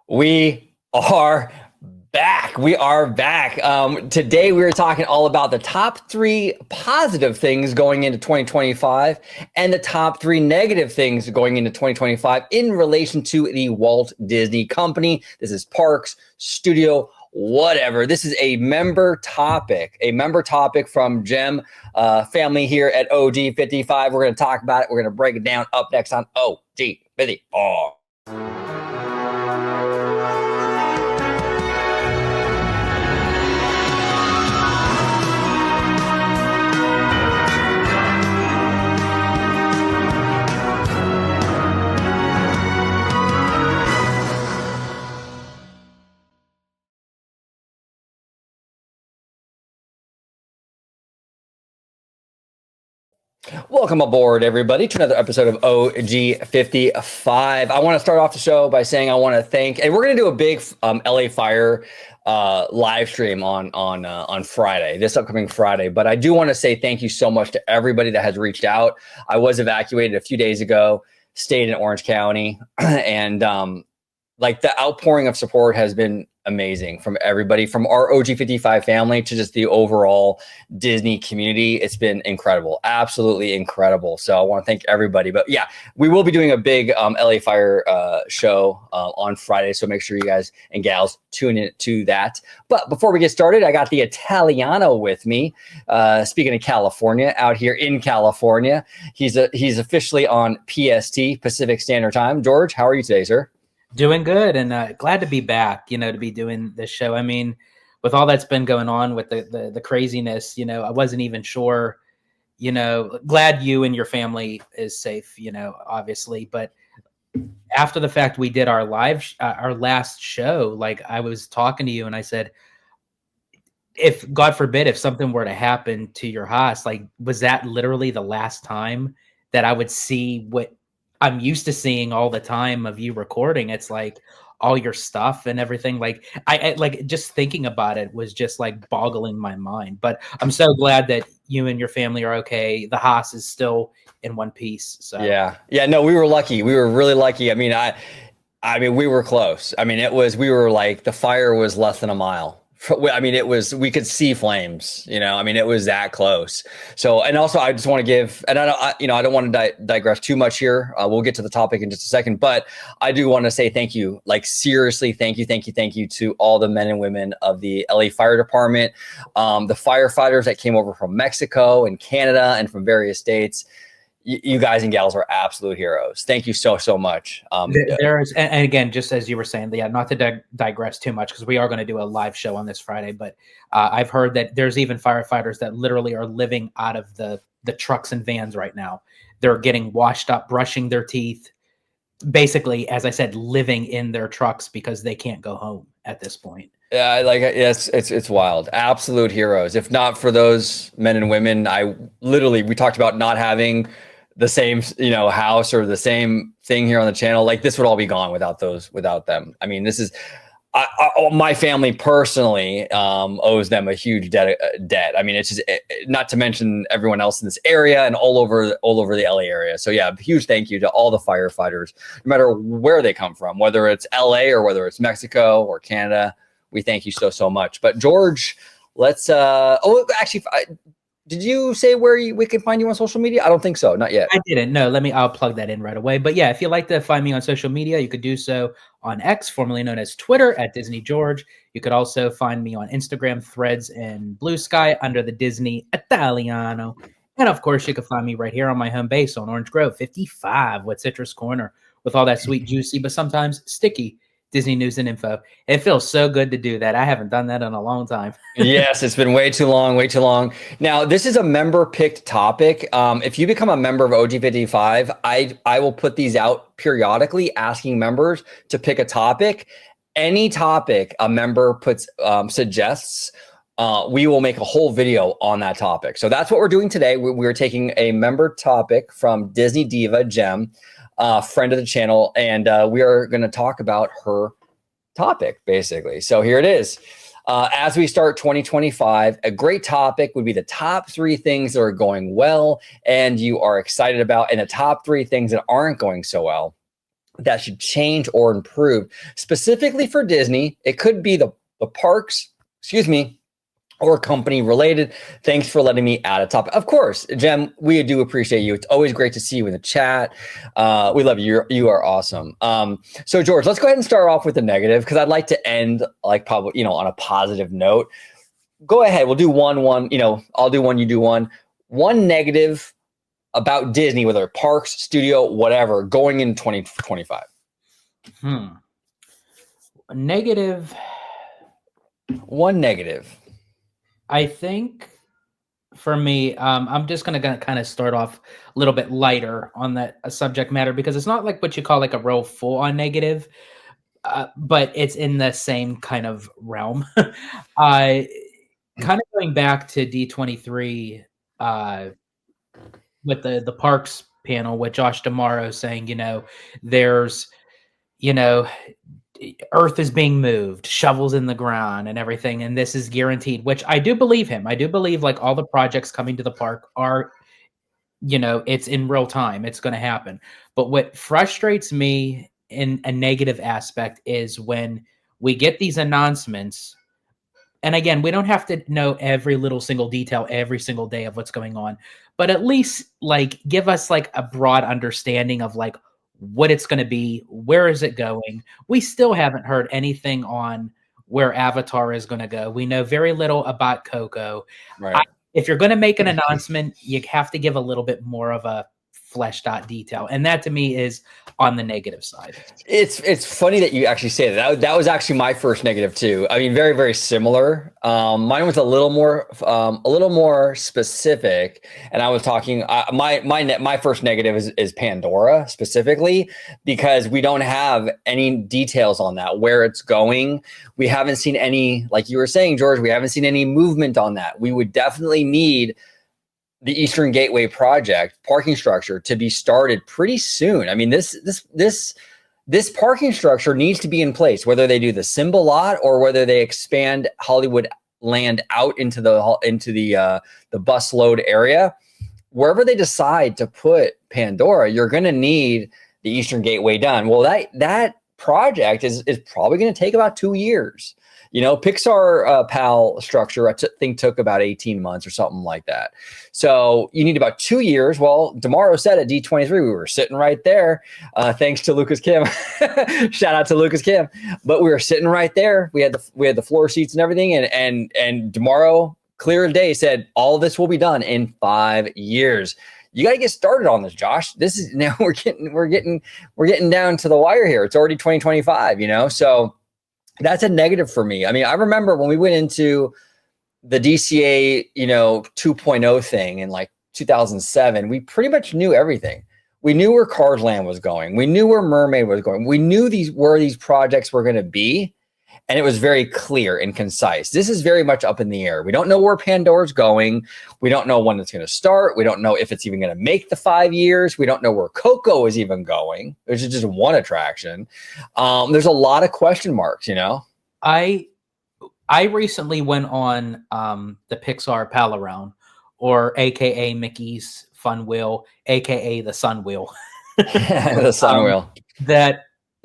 We are back. We are back. Today, we are talking all about the top 3 positive things going into 2025 and the top 3 negative things going into 2025 in relation to the Walt Disney Company. This is parks, studio, whatever. This is a member topic from Gem family here at OG55. We're going to talk about it. We're going to break it down up next on OG54. Welcome aboard, everybody, to another episode of OG55. I want to start off the show by saying I want to thank, and we're going to do a big LA Fire live stream on Friday, this upcoming Friday. But I do want to say thank you so much to everybody that has reached out. I was evacuated a few days ago, stayed in Orange County, and like the outpouring of support has been amazing from everybody, from our OG55 family to just the overall Disney community. It's been incredible, absolutely incredible. So I want to thank everybody. But yeah, we will be doing a big LA Fire show on Friday. So make sure you guys and gals tune in to that. But before we get started, I got the Italiano with me. Speaking of California, out here in California, he's officially on PST, Pacific Standard Time. George, how are you today, sir? Doing good, and glad to be back, to be doing this show. I mean, with all that's been going on with the craziness, I wasn't even sure, glad you and your family is safe, obviously. But after the fact, we did our our last show, like I was talking to you and I said, if God forbid, if something were to happen to your house, like, was that literally the last time that I would see what I'm used to seeing all the time of you recording? It's like all your stuff and everything. Like I like just thinking about it was just like boggling my mind. But I'm so glad that you and your family are okay. The Haas is still in one piece. So yeah. No, we were lucky. We were really lucky. I mean, we were close. I mean, we were like, the fire was less than a mile. I mean, we could see flames, I mean, it was that close. So, and also I just want to give, and I don't want to digress too much here. We'll get to the topic in just a second, but I do want to say thank you, like seriously, thank you to all the men and women of the LA Fire Department, the firefighters that came over from Mexico and Canada and from various states. You guys and gals are absolute heroes. Thank you so much. There's, and again, just as you were saying, yeah, not to digress too much, because we are going to do a live show on this Friday, but I've heard that there's even firefighters that literally are living out of the trucks and vans right now. They're getting washed up, brushing their teeth, basically, as I said, living in their trucks because they can't go home at this point. Yeah, yes, it's wild. Absolute heroes. If not for those men and women, we talked about not having the same, house or the same thing here on the channel. Like, this would all be gone without them. I mean, this is, my family personally owes them a huge debt. I mean, it's just, not to mention everyone else in this area and all over the LA area. So yeah, huge thank you to all the firefighters, no matter where they come from, whether it's LA or whether it's Mexico or Canada. We thank you so much. But George, let's, did you say where we can find you on social media? I don't think so. Not yet. I didn't. No, I'll plug that in right away. But yeah, if you'd like to find me on social media, you could do so on X, formerly known as Twitter, at Disney George. You could also find me on Instagram, Threads, and Blue Sky under the Disney Italiano. And of course, you can find me right here on my home base on Orange Grove 55 with Citrus Corner, with all that sweet, juicy, but sometimes sticky Disney news and info. It feels so good to do that. I haven't done that in a long time. Yes, it's been way too long. Now, this is a member-picked topic. If you become a member of OG55, I will put these out periodically, asking members to pick a topic. Any topic a member suggests, we will make a whole video on that topic. So that's what we're doing today. We're taking a member topic from Disney Diva Gem, friend of the channel, and we are going to talk about her topic, basically. So here it is. As we start 2025, a great topic would be the top 3 things that are going well and you are excited about, and the top 3 things that aren't going so well. that should change or improve specifically for Disney? It could be the parks, excuse me, or company related. Thanks for letting me add a topic. Of course, Jem, we do appreciate you. It's always great to see you in the chat. We love you. You are awesome. So George, let's go ahead and start off with the negative, because I'd like to end like probably, on a positive note. Go ahead. We'll do one, I'll do one, you do one. One negative about Disney, whether parks, studio, whatever, going in 2025. Negative. One negative. I think for me, I'm just going to kind of start off a little bit lighter on that subject matter, because it's not like what you call like a real full on negative, but it's in the same kind of realm. Kind of going back to D23 with the parks panel with Josh D'Amaro saying, there's, Earth is being moved, shovels in the ground and everything, and this is guaranteed, which I do believe him. I do believe like all the projects coming to the park are, it's in real time. It's going to happen. But what frustrates me in a negative aspect is when we get these announcements. And again, we don't have to know every little single detail every single day of what's going on, but at least like give us like a broad understanding of like what it's going to be, where is it going. We still haven't heard anything on where Avatar is going to go. We know very little about Coco. Right. If you're going to make an announcement, you have to give a little bit more of a fleshed out detail, and that to me is on the negative side. It's funny that you actually say that. That was actually my first negative too. I mean, very, very similar. Mine was a little more specific, and I was talking. My first negative is Pandora specifically, because we don't have any details on that, where it's going. We haven't seen any, like you were saying, George. We haven't seen any movement on that. We would definitely need the Eastern Gateway project parking structure to be started pretty soon. I mean, this parking structure needs to be in place, whether they do the Symbol lot or whether they expand Hollywood Land out into the bus load area. Wherever they decide to put Pandora, you're going to need the Eastern Gateway done. Well, that project is probably going to take about 2 years. Pixar PAL structure, I think, took about 18 months or something like that. So you need about 2 years. Well, D'Amaro said at D23, we were sitting right there. Thanks to Lucas Kim. Shout out to Lucas Kim. But we were sitting right there. We had the floor seats and everything. And D'Amaro, clear as day, said all this will be done in 5 years. You got to get started on this, Josh. This is now we're getting down to the wire here. It's already 2025, so that's a negative for me. I mean, I remember when we went into the DCA, 2.0 thing in like 2007, we pretty much knew everything. We knew where Cars Land was going. We knew where Mermaid was going. We knew where these projects were going to be. And it was very clear and concise. This is very much up in the air. We don't know where Pandora's going. We don't know when it's going to start. We don't know if it's even going to make the 5 years. We don't know where Coco is even going, which is just one attraction. There's a lot of question marks, I recently went on the Pixar Pal Around, or AKA Mickey's Fun Wheel, AKA the Sun Wheel. The Sun Wheel.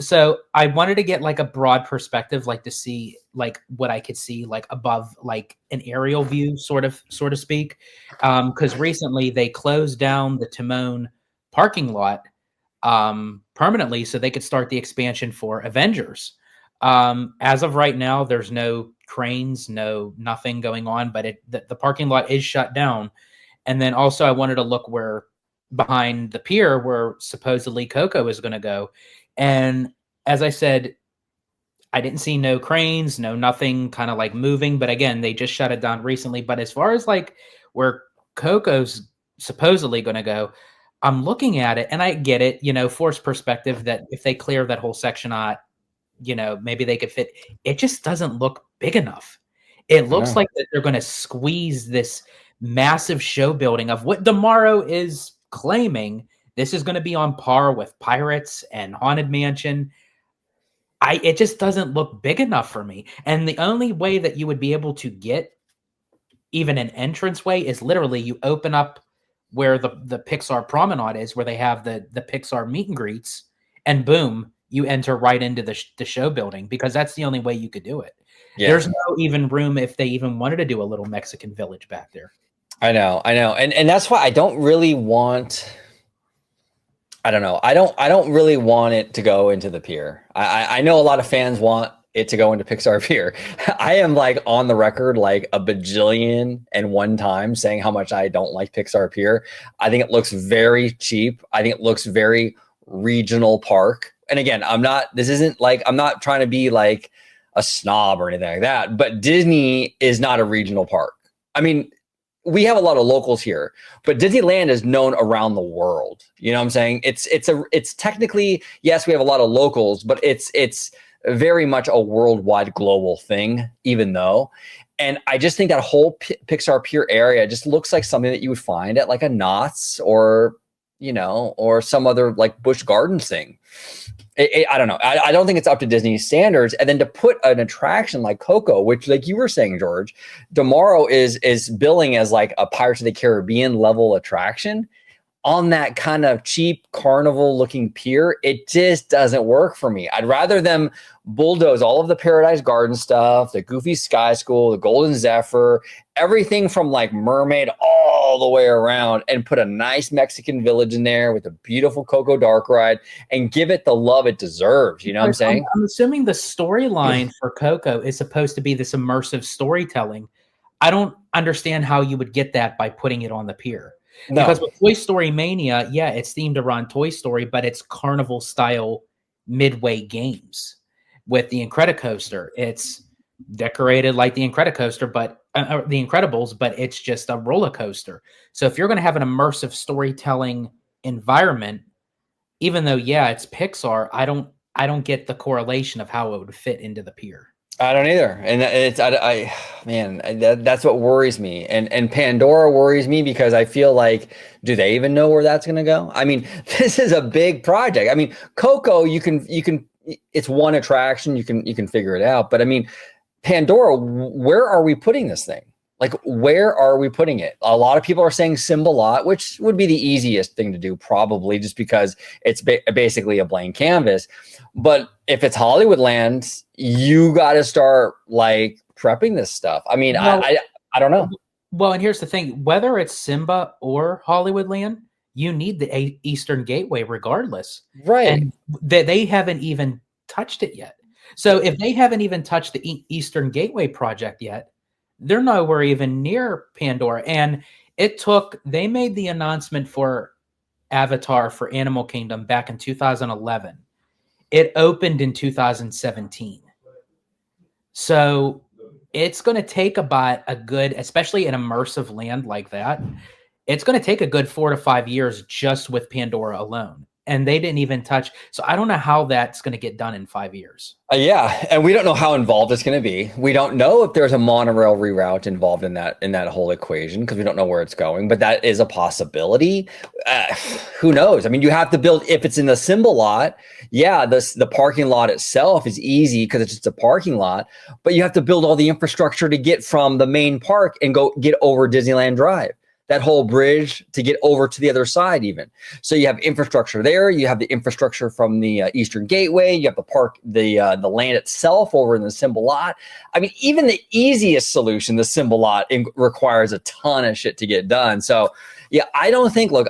So I wanted to get like a broad perspective, like to see like what I could see like above like an aerial view, sort of speak. Because recently they closed down the Timon parking lot permanently so they could start the expansion for Avengers. As of right now, there's no cranes, nothing going on, but the parking lot is shut down. And then also I wanted to look where behind the pier where supposedly Coco is going to go. And as I said, I didn't see no cranes, nothing kind of like moving. But again, they just shut it down recently. But as far as like where Coco's supposedly going to go, I'm looking at it and I get it, forced perspective that if they clear that whole section out, maybe they could fit. It just doesn't look big enough. It looks like that they're going to squeeze this massive show building of what D'Amaro is claiming. This is going to be on par with Pirates and Haunted Mansion. It just doesn't look big enough for me. And the only way that you would be able to get even an entranceway is literally you open up where the Pixar Promenade is, where they have the Pixar meet and greets, and boom, you enter right into the show building, because that's the only way you could do it. Yeah. There's no even room if they even wanted to do a little Mexican village back there. I know. And that's why I don't really want, I don't know. I don't really want it to go into the pier. I know a lot of fans want it to go into Pixar Pier. I am like on the record like a bajillion and one time saying how much I don't like Pixar Pier. I think it looks very cheap. I think it looks very regional park. And again, I'm not trying to be like a snob or anything like that, but Disney is not a regional park. I mean, we have a lot of locals here, but Disneyland is known around the world. You know what I'm saying? It's technically, yes, we have a lot of locals, but it's very much a worldwide global thing, even though. And I just think that whole Pixar Pier area just looks like something that you would find at like a Knott's or, or some other like Busch Gardens thing. I don't know. I don't think it's up to Disney standards. And then to put an attraction like Coco, which, like you were saying, George, tomorrow is billing as like a Pirates of the Caribbean level attraction on that kind of cheap carnival looking pier, it just doesn't work for me. I'd rather them bulldoze all of the Paradise Garden stuff, the Goofy Sky School, the Golden Zephyr, everything from like Mermaid all the way around, and put a nice Mexican village in there with a beautiful Coco Dark ride and give it the love it deserves. You know what I'm saying? I'm assuming the storyline for Coco is supposed to be this immersive storytelling. I don't understand how you would get that by putting it on the pier. No. Because with Toy Story Mania, yeah, it's themed around Toy Story, but it's carnival style midway games. With the Incredicoaster, it's decorated like the Incredicoaster, but the Incredibles, but it's just a roller coaster. So if you're going to have an immersive storytelling environment, even though yeah, it's Pixar, I don't get the correlation of how it would fit into the pier. I don't either, and that's what worries me. And Pandora worries me because I feel like, do they even know where that's going to go? I mean, this is a big project. I mean, Coco, you can, it's one attraction, you can figure it out. But I mean, Pandora, where are we putting this thing? Like, where are we putting it? A lot of people are saying Symbolot, which would be the easiest thing to do, probably, just because it's basically a blank canvas. But if it's Hollywoodland, you got to start like prepping this stuff. I mean, well, I don't know. Well, and here's the thing: whether it's Simba or Hollywoodland, you need the Eastern Gateway regardless, right? And they haven't even touched it yet. So if they haven't even touched the Eastern Gateway project yet, they're nowhere even near Pandora. And they made the announcement for Avatar for Animal Kingdom back in 2011. It opened in 2017. So it's going to take about a good, especially an immersive land like that, it's going to take a good 4 to 5 years just with Pandora alone. And they didn't even touch. So I don't know how that's going to get done in 5 years. Yeah, and we don't know how involved it's going to be. We don't know if there's a monorail reroute involved in that whole equation, because we don't know where it's going. But that is a possibility. Who knows? I mean, you have to build. If it's in the Symbolot, yeah, the parking lot itself is easy because it's just a parking lot. But you have to build all the infrastructure to get from the main park and go get over Disneyland Drive. That whole bridge to get over to the other side even. So you have infrastructure there. You have the infrastructure from the Eastern Gateway. You have the park, the land itself over in the Symbolot. I mean, even the easiest solution, the Symbolot, requires a ton of shit to get done. So yeah, I don't think, look,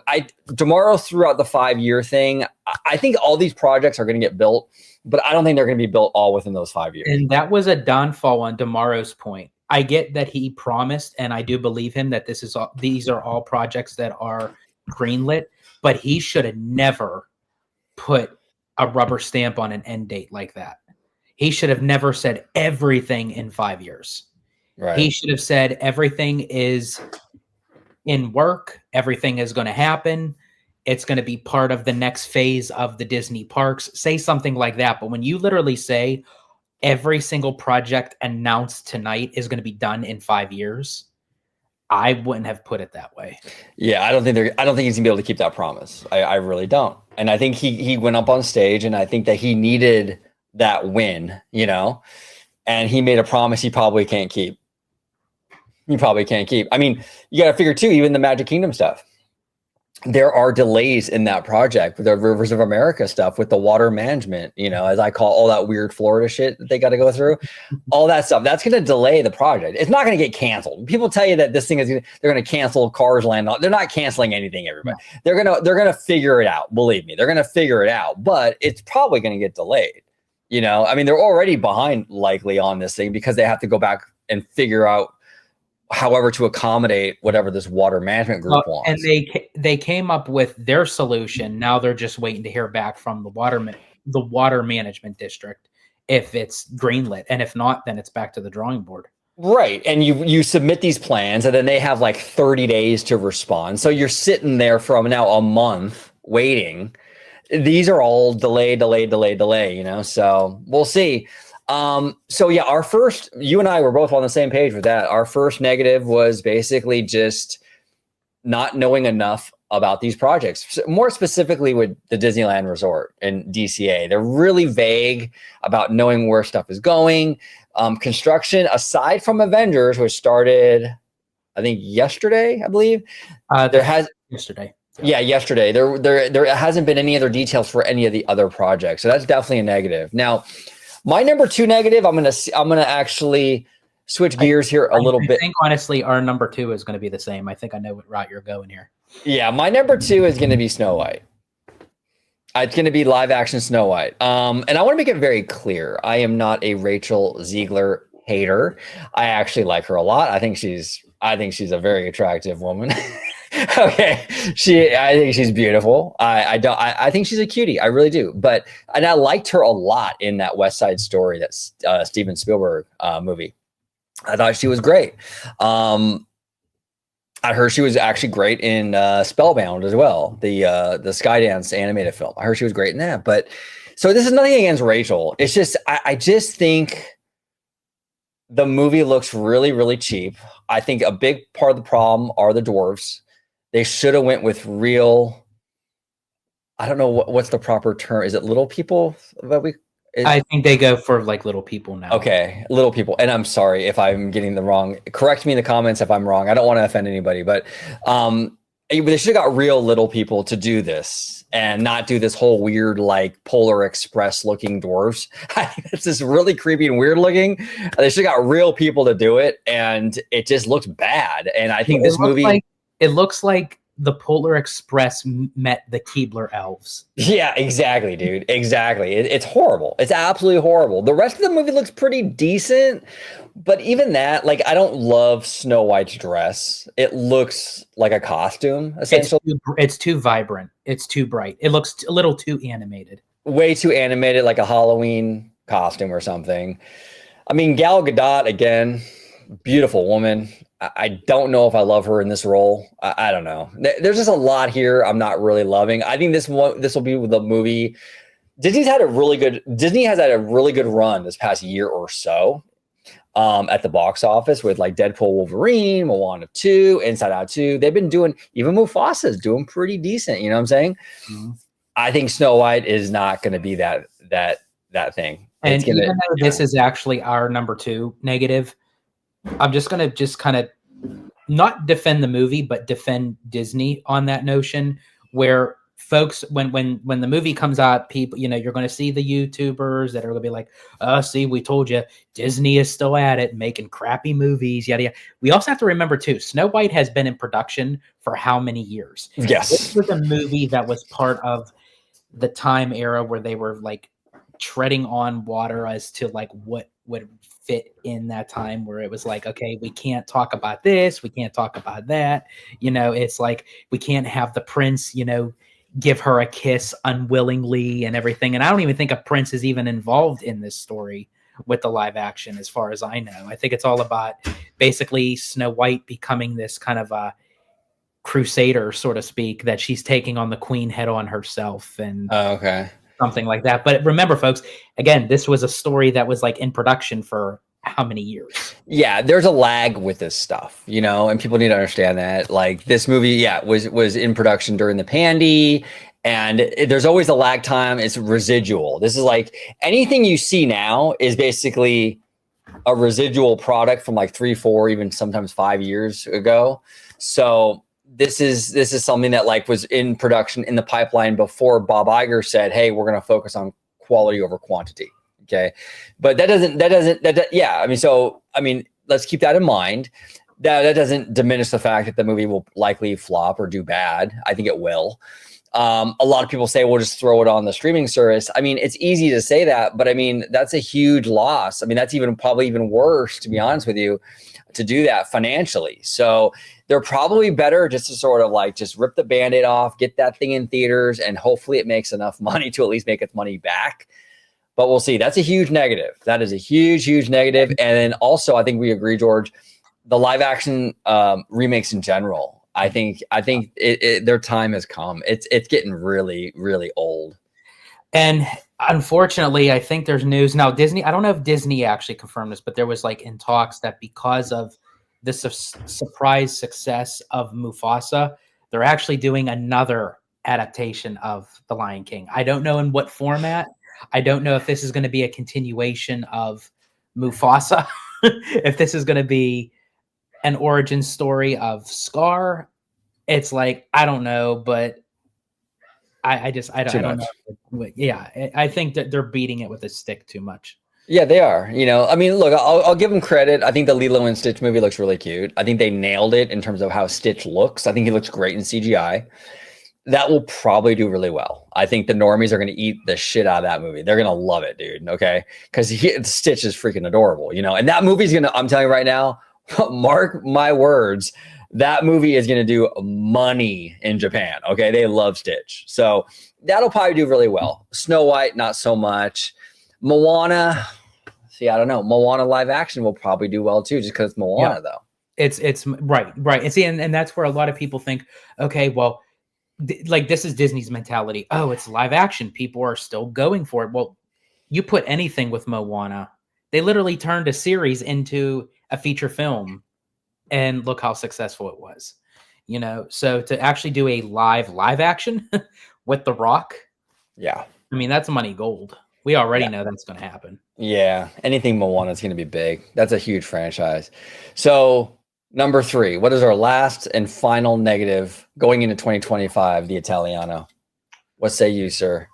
tomorrow throughout the 5-year thing, I think all these projects are going to get built, but I don't think they're going to be built all within those 5 years. And that was a downfall on tomorrow's point. I get that he promised, and I do believe him, that these are all projects that are greenlit, but he should have never put a rubber stamp on an end date like that. He should have never said everything in 5 years. Right. He should have said everything is in work. Everything is going to happen. It's going to be part of the next phase of the Disney parks. Say something like that. But when you literally say, every single project announced tonight is going to be done in 5 years, I wouldn't have put it that way. Yeah, I don't think he's gonna be able to keep that promise. I really don't. And I think he went up on stage, and I think that he needed that win, and he made a promise he probably can't keep. I mean, you got to figure too, even the Magic Kingdom stuff. there are delays in that project with the Rivers of America stuff, with the water management, you know, as I call all that weird Florida shit that they got to go through, all that stuff. That's going to delay the project. It's not going to get canceled. People tell you that this thing is they're going to cancel Cars Land. They're not canceling anything. Everybody, no. they're gonna figure it out. Believe me, they're going to figure it out. But it's probably going to get delayed. You know, I mean, they're already behind likely on this thing because they have to go back and figure out however to accommodate whatever this water management group wants. And they came up with their solution. Now they're just waiting to hear back from the water management district if it's greenlit, and if not, then it's back to the drawing board. Right. And you submit these plans, and then they have like 30 days to respond. So you're sitting there from now a month waiting. These are all delay, you know, so we'll see. So yeah, you and I were both on the same page with that. Our first negative was basically just not knowing enough about these projects, more specifically with the Disneyland Resort and DCA. They're really vague about knowing where stuff is going. Construction, aside from Avengers, which started, I think yesterday, I believe. Yesterday. Yeah, yesterday. There hasn't been any other details for any of the other projects. So that's definitely a negative. Now, my number 2 negative, I'm gonna actually switch gears here a little bit. I think honestly, our number 2 is going to be the same. I think I know what route you're going here. Yeah, my number 2 is going to be Snow White. It's going to be live action Snow White. And I want to make it very clear, I am not a Rachel Ziegler hater. I actually like her a lot. I think she's a very attractive woman. Okay, I think she's beautiful. I think she's a cutie. I really do. And I liked her a lot in that West Side Story, that Steven Spielberg movie. I thought she was great. I heard she was actually great in Spellbound as well, the Skydance animated film. I heard she was great in that. But so this is nothing against Rachel. It's just I just think the movie looks really, really cheap. I think a big part of the problem are the dwarves. They should have went with real. I don't know what's the proper term. Is it little people that I think they go for like little people now. Okay, little people. And I'm sorry if I'm getting the wrong. Correct me in the comments if I'm wrong. I don't want to offend anybody, but they should have got real little people to do this and not do this whole weird like Polar Express looking dwarves. It's just really creepy and weird looking. They should have got real people to do it, and it just looks bad. And I think this movie. It looks like the Polar Express met the Keebler elves. Yeah, exactly, dude. Exactly. It's horrible. It's absolutely horrible. The rest of the movie looks pretty decent, but even that, like, I don't love Snow White's dress. It looks like a costume, essentially. It's too vibrant. It's too bright. It looks a little too animated. Way too animated, like a Halloween costume or something. I mean, Gal Gadot, again, beautiful woman. I don't know if I love her in this role. I don't know. There's just a lot here I'm not really loving. I think this will be the movie. Disney has had a really good run this past year or so at the box office with like Deadpool, Wolverine, Moana 2, Inside Out 2. They've been doing, even Mufasa's doing pretty decent. You know what I'm saying? Mm-hmm. I think Snow White is not going to be that thing. And even though this is actually our number 2 negative, I'm just going to kind of not defend the movie, but defend Disney on that notion where folks, when the movie comes out, people, you know, you're going to see the YouTubers that are going to be like, see, we told you Disney is still at it, making crappy movies, yada, yada. We also have to remember too, Snow White has been in production for how many years? Yes. This was a movie that was part of the time era where they were like treading on water as to like what would fit in that time, where it was like, okay, we can't talk about this, we can't talk about that, you know, it's like we can't have the prince, you know, give her a kiss unwillingly and everything. And I don't even think a prince is even involved in this story with the live action, as far as I know. I think it's all about basically Snow White becoming this kind of a crusader, so to speak, that she's taking on the queen head on herself and something like that. But remember, folks, again, this was a story that was like in production for how many years? Yeah, there's a lag with this stuff, you know, and people need to understand that. Like this movie, was in production during the pandy, and there's always a lag time. It's residual. This is like anything you see now is basically a residual product from like 3, 4, even sometimes 5 years ago. So this is something that like was in production in the pipeline before Bob Iger said, "Hey, we're going to focus on quality over quantity." Okay, but yeah. I mean, let's keep that in mind. That doesn't diminish the fact that the movie will likely flop or do bad. I think it will. A lot of people say we'll just throw it on the streaming service. I mean, it's easy to say that, but I mean, that's a huge loss. I mean, that's probably even worse, to be honest with you, to do that financially. So they're probably better just to sort of like just rip the Band-Aid off, get that thing in theaters, and hopefully it makes enough money to at least make its money back. But we'll see. That's a huge negative. That is a huge, huge negative. And then also, I think we agree, George, the live action remakes in general. I think their time has come. It's getting really, really old. And unfortunately, I think there's news now. Disney, I don't know if Disney actually confirmed this, but there was like in talks that because of the surprise success of Mufasa, they're actually doing another adaptation of The Lion King. I don't know in what format. I don't know if this is going to be a continuation of Mufasa, if this is going to be an origin story of Scar. It's like, I don't know, but I don't know. Yeah, I think that they're beating it with a stick too much. Yeah, they are. You know, I mean, look, I'll give them credit. I think the Lilo and Stitch movie looks really cute. I think they nailed it in terms of how Stitch looks. I think he looks great in CGI. That will probably do really well. I think the normies are going to eat the shit out of that movie. They're going to love it, dude. Okay. Because Stitch is freaking adorable, you know, and that movie's going to, I'm telling you right now, mark my words, that movie is going to do money in Japan. Okay. They love Stitch. So that'll probably do really well. Snow White, not so much. Moana, see, I don't know. Moana live action will probably do well too, just because it's Moana, though. It's right. And see, and that's where a lot of people think, okay, well, like this is Disney's mentality. Oh, it's live action. People are still going for it. Well, you put anything with Moana, they literally turned a series into a feature film, and look how successful it was. You know, so to actually do a live action with The Rock, yeah, I mean that's money gold. We already know that's going to happen. Yeah, anything Moana is going to be big. That's a huge franchise. So number 3, what is our last and final negative going into 2025? The Italiano. What say you, sir?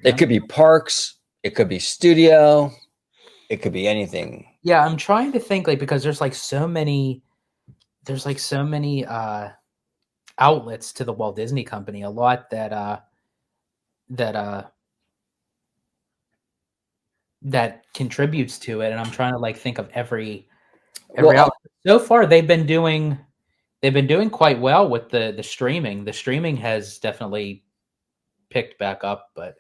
It could be parks. It could be studio. It could be anything. Yeah, I'm trying to think because there's so many outlets to the Walt Disney Company. A lot that contributes to it, and I'm trying to think of every outlet. So far they've been doing quite well with the streaming. The streaming has definitely picked back up, but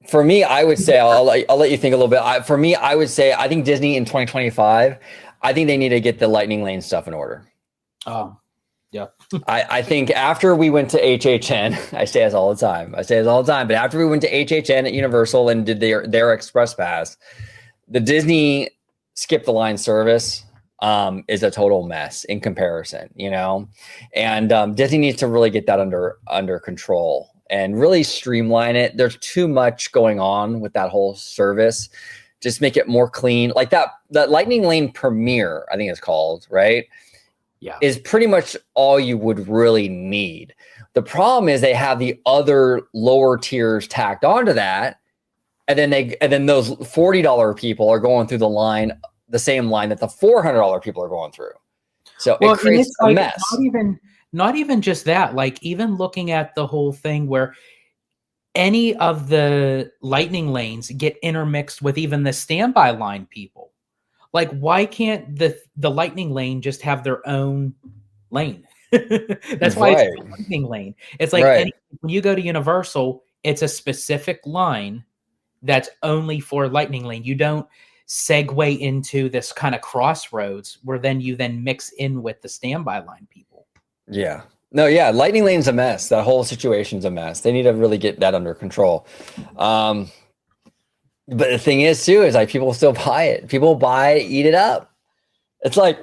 for me, I would say I'll let you think a little bit. For me, I would say I think Disney in 2025, I think they need to get the Lightning Lane stuff in order. Oh, yeah. I think after we went to HHN, I say this all the time, but after we went to HHN at Universal and did their Express Pass, the Disney skip the line service is a total mess in comparison, you know, and Disney needs to really get that under control and really streamline it. There's too much going on with that whole service. Just make it more clean. Like that Lightning Lane Premiere, I think it's called, right? Yeah, is pretty much all you would really need. The problem is they have the other lower tiers tacked onto that, and then those $40 people are going through the same line that the $400 people are going through. So it creates a mess. Not even just that. Like even looking at the whole thing where any of the Lightning lanes get intermixed with even the standby line people. Like, why can't the Lightning lane just have their own lane? That's why it's a Lightning lane. It's like when you go to Universal, it's a specific line that's only for Lightning lane. You don't segue into this kind of crossroads where you mix in with the standby line people. Yeah. No, yeah. Lightning lane's a mess. That whole situation's a mess. They need to really get that under control. But the thing is, too, is like people still buy it. People buy it, eat it up. It's like,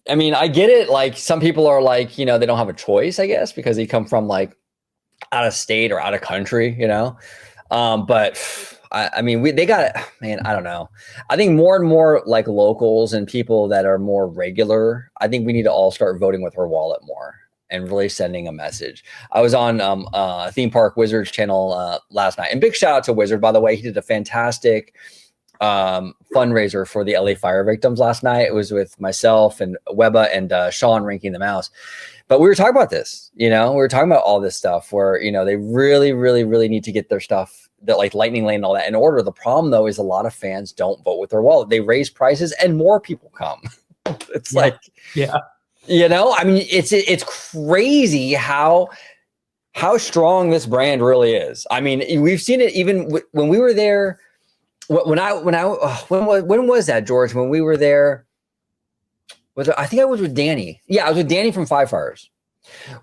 I mean, I get it. Like some people are like, you know, they don't have a choice, I guess, because they come from like out of state or out of country, you know. But I mean, they got, man, I don't know. I think more and more like locals and people that are more regular, I think we need to all start voting with our wallet more and really sending a message. I was on Theme Park Wizards channel last night, and big shout out to Wizard, by the way. He did a fantastic fundraiser for the LA fire victims last night. It was with myself and Webba and Sean Ranking the Mouse. But we were talking about this, we were talking about all this stuff where, they really, really, really need to get their stuff, that like Lightning Lane and all that, in order. The problem though is a lot of fans don't vote with their wallet. They raise prices and more people come. It's like, yeah, I mean, it's crazy how strong this brand really is. I mean, we've seen it even when we were there. When was that, George? When we were there, I think I was with Danny. Yeah, I was with Danny from Five Fires.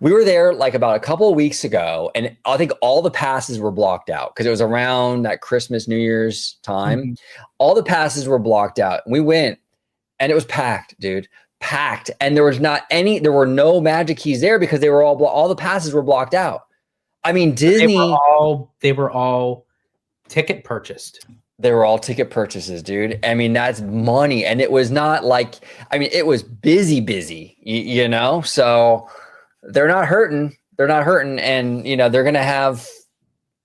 We were there like about a couple of weeks ago, and I think all the passes were blocked out because it was around that Christmas, New Year's time. Mm-hmm. All the passes were blocked out. We went, and it was packed, dude. Packed. And there were no Magic Keys there because they were all the passes were blocked out. I mean, Disney. They were all ticket purchased. They were all ticket purchases, dude. I mean, that's money. And it was not like, I mean, it was busy, so they're not hurting. And, they're going to have,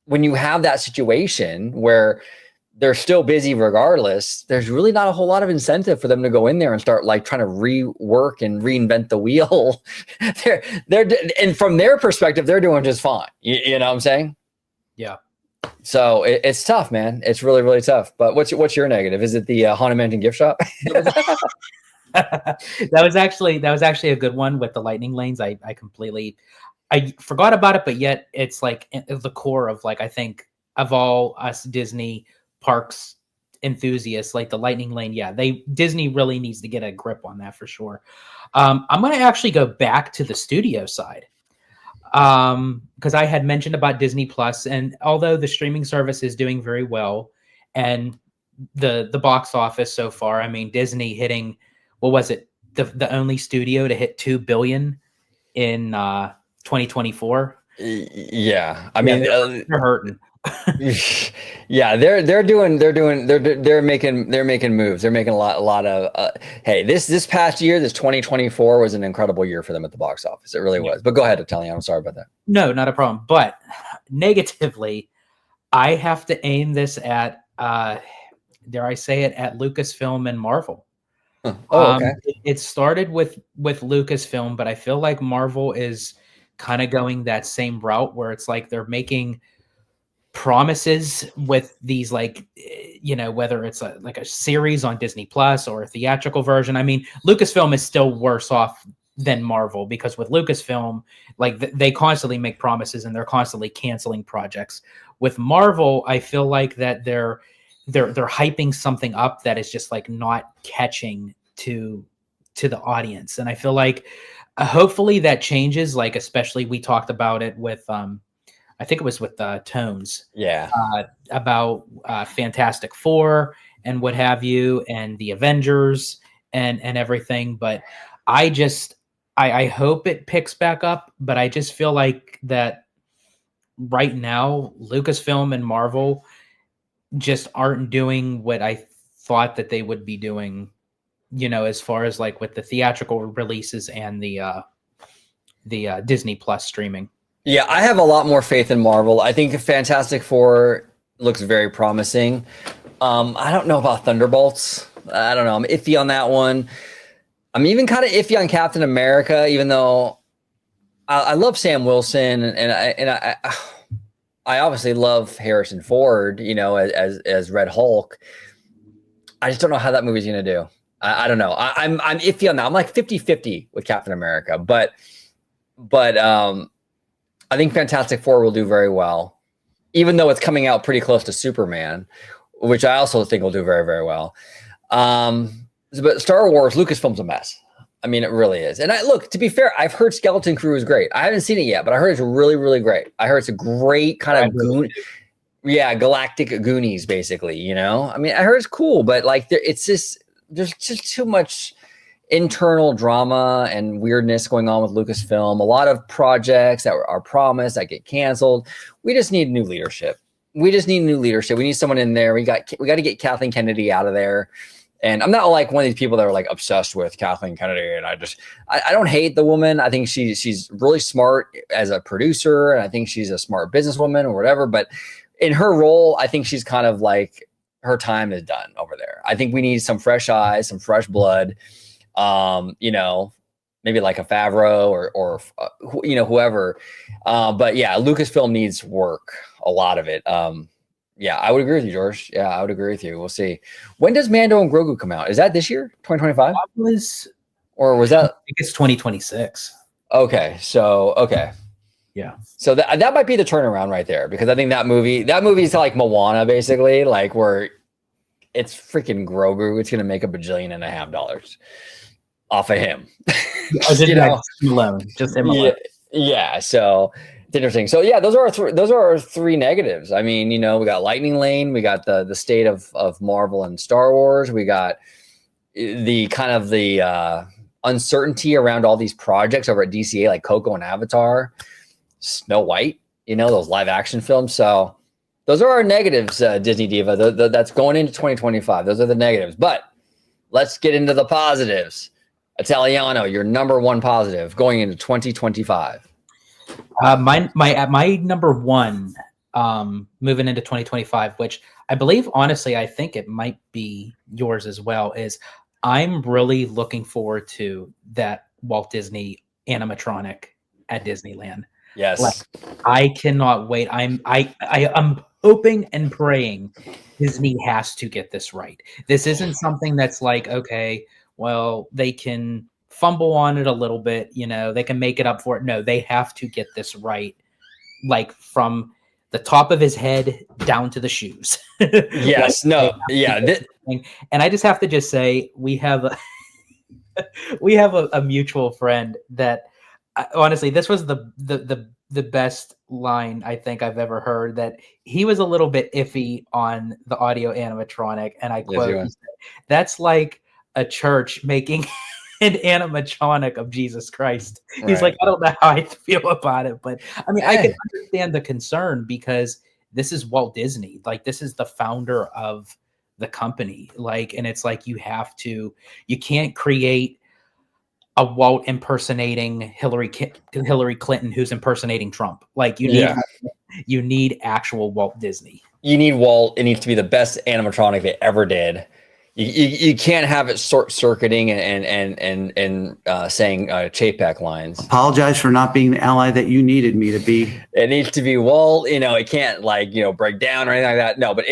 when you have that situation where they're still busy regardless, there's really not a whole lot of incentive for them to go in there and start like trying to rework and reinvent the wheel. And from their perspective, they're doing just fine. You know what I'm saying? Yeah. So it's tough, man. It's really, really tough. But what's your negative? Is it the Haunted Mansion gift shop? That was actually a good one with the Lightning Lanes. I forgot about it, but yet it's like the core of like, I think of all us Disney parks enthusiasts, like the Lightning Lane. Yeah, Disney really needs to get a grip on that for sure. I'm going to actually go back to the studio side. Because I had mentioned about Disney Plus, and although the streaming service is doing very well, and the box office so far, I mean, Disney hitting, what was it, the only studio to hit $2 billion in 2024. Yeah, I mean, they're hurting. Yeah, they're making moves. They're making a lot of. Hey, this past year, this 2024 was an incredible year for them at the box office. It really was. But go ahead, Italian. I'm sorry about that. No, not a problem. But negatively, I have to aim this at, dare I say it, at Lucasfilm and Marvel. Okay. It started with Lucasfilm, but I feel like Marvel is kind of going that same route where it's like they're making promises with these, like, whether it's like a series on Disney Plus or a theatrical version. I mean, Lucasfilm is still worse off than Marvel, because with Lucasfilm, like they constantly make promises and they're constantly canceling projects. With Marvel, I feel like that they're hyping something up that is just like not catching to the audience. And I feel like hopefully that changes, like, especially we talked about it with I think it was with Tones. Yeah. About Fantastic Four and what have you, and the Avengers and everything. But I hope it picks back up, but I just feel like that right now, Lucasfilm and Marvel just aren't doing what I thought that they would be doing, as far as like with the theatrical releases and the Disney Plus streaming. Yeah, I have a lot more faith in Marvel. I think Fantastic Four looks very promising. I don't know about Thunderbolts. I don't know. I'm iffy on that one. I'm even kind of iffy on Captain America, even though I love Sam Wilson, and I obviously love Harrison Ford, as Red Hulk. I just don't know how that movie's going to do. I don't know. I'm iffy on that. I'm like 50-50 with Captain America, but I think Fantastic Four will do very well, even though it's coming out pretty close to Superman, which I also think will do very, very well. But Star Wars, Lucasfilm's a mess. I mean, it really is. And look, to be fair, I've heard Skeleton Crew is great. I haven't seen it yet, but I heard it's really, really great. I heard it's a great kind of galactic Goonies, basically. I mean, I heard it's cool, but like, there's just too much internal drama and weirdness going on with Lucasfilm. A lot of projects that are promised that get canceled. We just need new leadership. we just need new leadership. We need someone in there. We got to get Kathleen Kennedy out of there. And I'm not like one of these people that are like obsessed with Kathleen Kennedy. And I don't hate the woman. I think she's really smart as a producer, and I think she's a smart businesswoman or whatever. But in her role, I think she's kind of like her time is done over there. I think we need some fresh eyes, some fresh blood. You know, maybe like a Favreau or you know, whoever. But yeah, Lucasfilm needs work, a lot of it. Yeah, I would agree with you, George. Yeah, I would agree with you. We'll see. When does Mando and Grogu come out? Is that this year, 2025? Or was that? I think it's 2026. Okay, so okay. Yeah. So that might be the turnaround right there, because I think that movie is like Moana, basically, like where it's freaking Grogu. It's gonna make $1.5 billion off of him. You know? Just him alone. Yeah. So it's interesting. So yeah, those are our three negatives. I mean, you know, we got Lightning Lane, we got the state of Marvel and Star Wars, we got the kind of the uncertainty around all these projects over at DCA, like Coco and Avatar, Snow White, you know, those live action films. So those are our negatives, Disney Diva. That's going into 2025. Those are the negatives. But let's get into the positives. Italiano, your number one positive going into 2025. My number one, moving into 2025, which I believe, honestly, I think it might be yours as well, is I'm really looking forward to that Walt Disney animatronic at Disneyland. Yes. Like, I cannot wait. I'm hoping and praying Disney has to get this right. This isn't something that's like, okay, well, they can fumble on it a little bit, you know, they can make it up for it. No, they have to get this right, like from the top of his head down to the shoes. Yes, like, no, yeah. And I just have to just say, we have a mutual friend that, honestly, this was the best line I think I've ever heard, that he was a little bit iffy on the audio animatronic, and I quote, Yes, "That's like a church making an animatronic of Jesus Christ." Right. He's like, I don't know how I feel about it, but I mean, I can understand the concern, because this is Walt Disney. Like, this is the founder of the company. Like, and it's like, you can't create a Walt impersonating Hillary Clinton who's impersonating Trump. Like, you need actual Walt Disney. You need Walt. It needs to be the best animatronic they ever did. You can't have it circuiting and saying Chapek lines. Apologize for not being the ally that you needed me to be. It needs to be Walt. You know, it can't, like, you know, break down or anything like that. No, but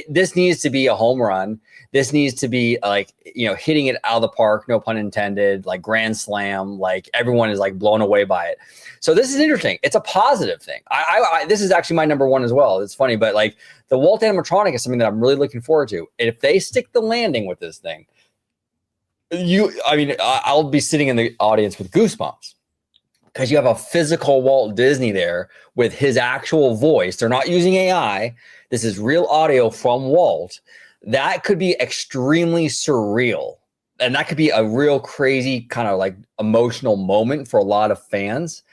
this needs to be a home run. This needs to be like, you know, hitting it out of the park, no pun intended, like grand slam, like everyone is like blown away by it. So this is interesting. It's a positive thing. This is actually my number one as well. It's funny, but like the Walt animatronic is something that I'm really looking forward to. If they stick the landing with this thing, I'll be sitting in the audience with goosebumps, because you have a physical Walt Disney there with his actual voice. They're not using AI. This is real audio from Walt. That could be extremely surreal. And that could be a real crazy kind of like emotional moment for a lot of fans.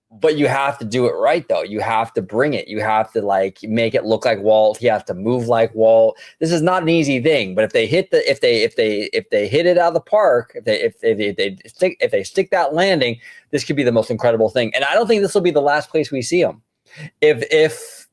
But you have to do it right, though. You have to bring it. You have to like make it look like Walt. You have to move like Walt. This is not an easy thing. But if they hit if they hit it out of the park, if they stick that landing, this could be the most incredible thing. And I don't think this will be the last place we see them. If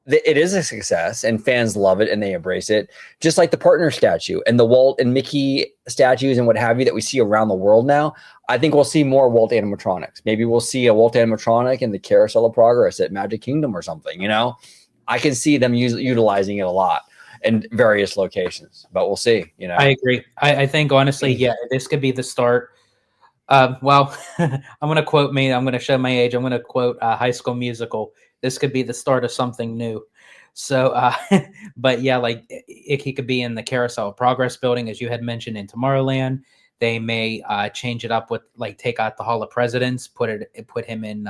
it is a success and fans love it and they embrace it, just like the partner statue and the Walt and Mickey statues and what have you that we see around the world now, I think we'll see more Walt animatronics. Maybe we'll see a Walt animatronic in the Carousel of Progress at Magic Kingdom or something, you know? I can see them utilizing it a lot in various locations, but we'll see, you know? I agree. I think, honestly, yeah, this could be the start. Well, I'm going to quote me. I'm going to show my age. I'm going to quote High School Musical. This could be the start of something new. So, but yeah, like he could be in the Carousel of Progress building, as you had mentioned, in Tomorrowland. They may change it up with, like, take out the Hall of Presidents, put him in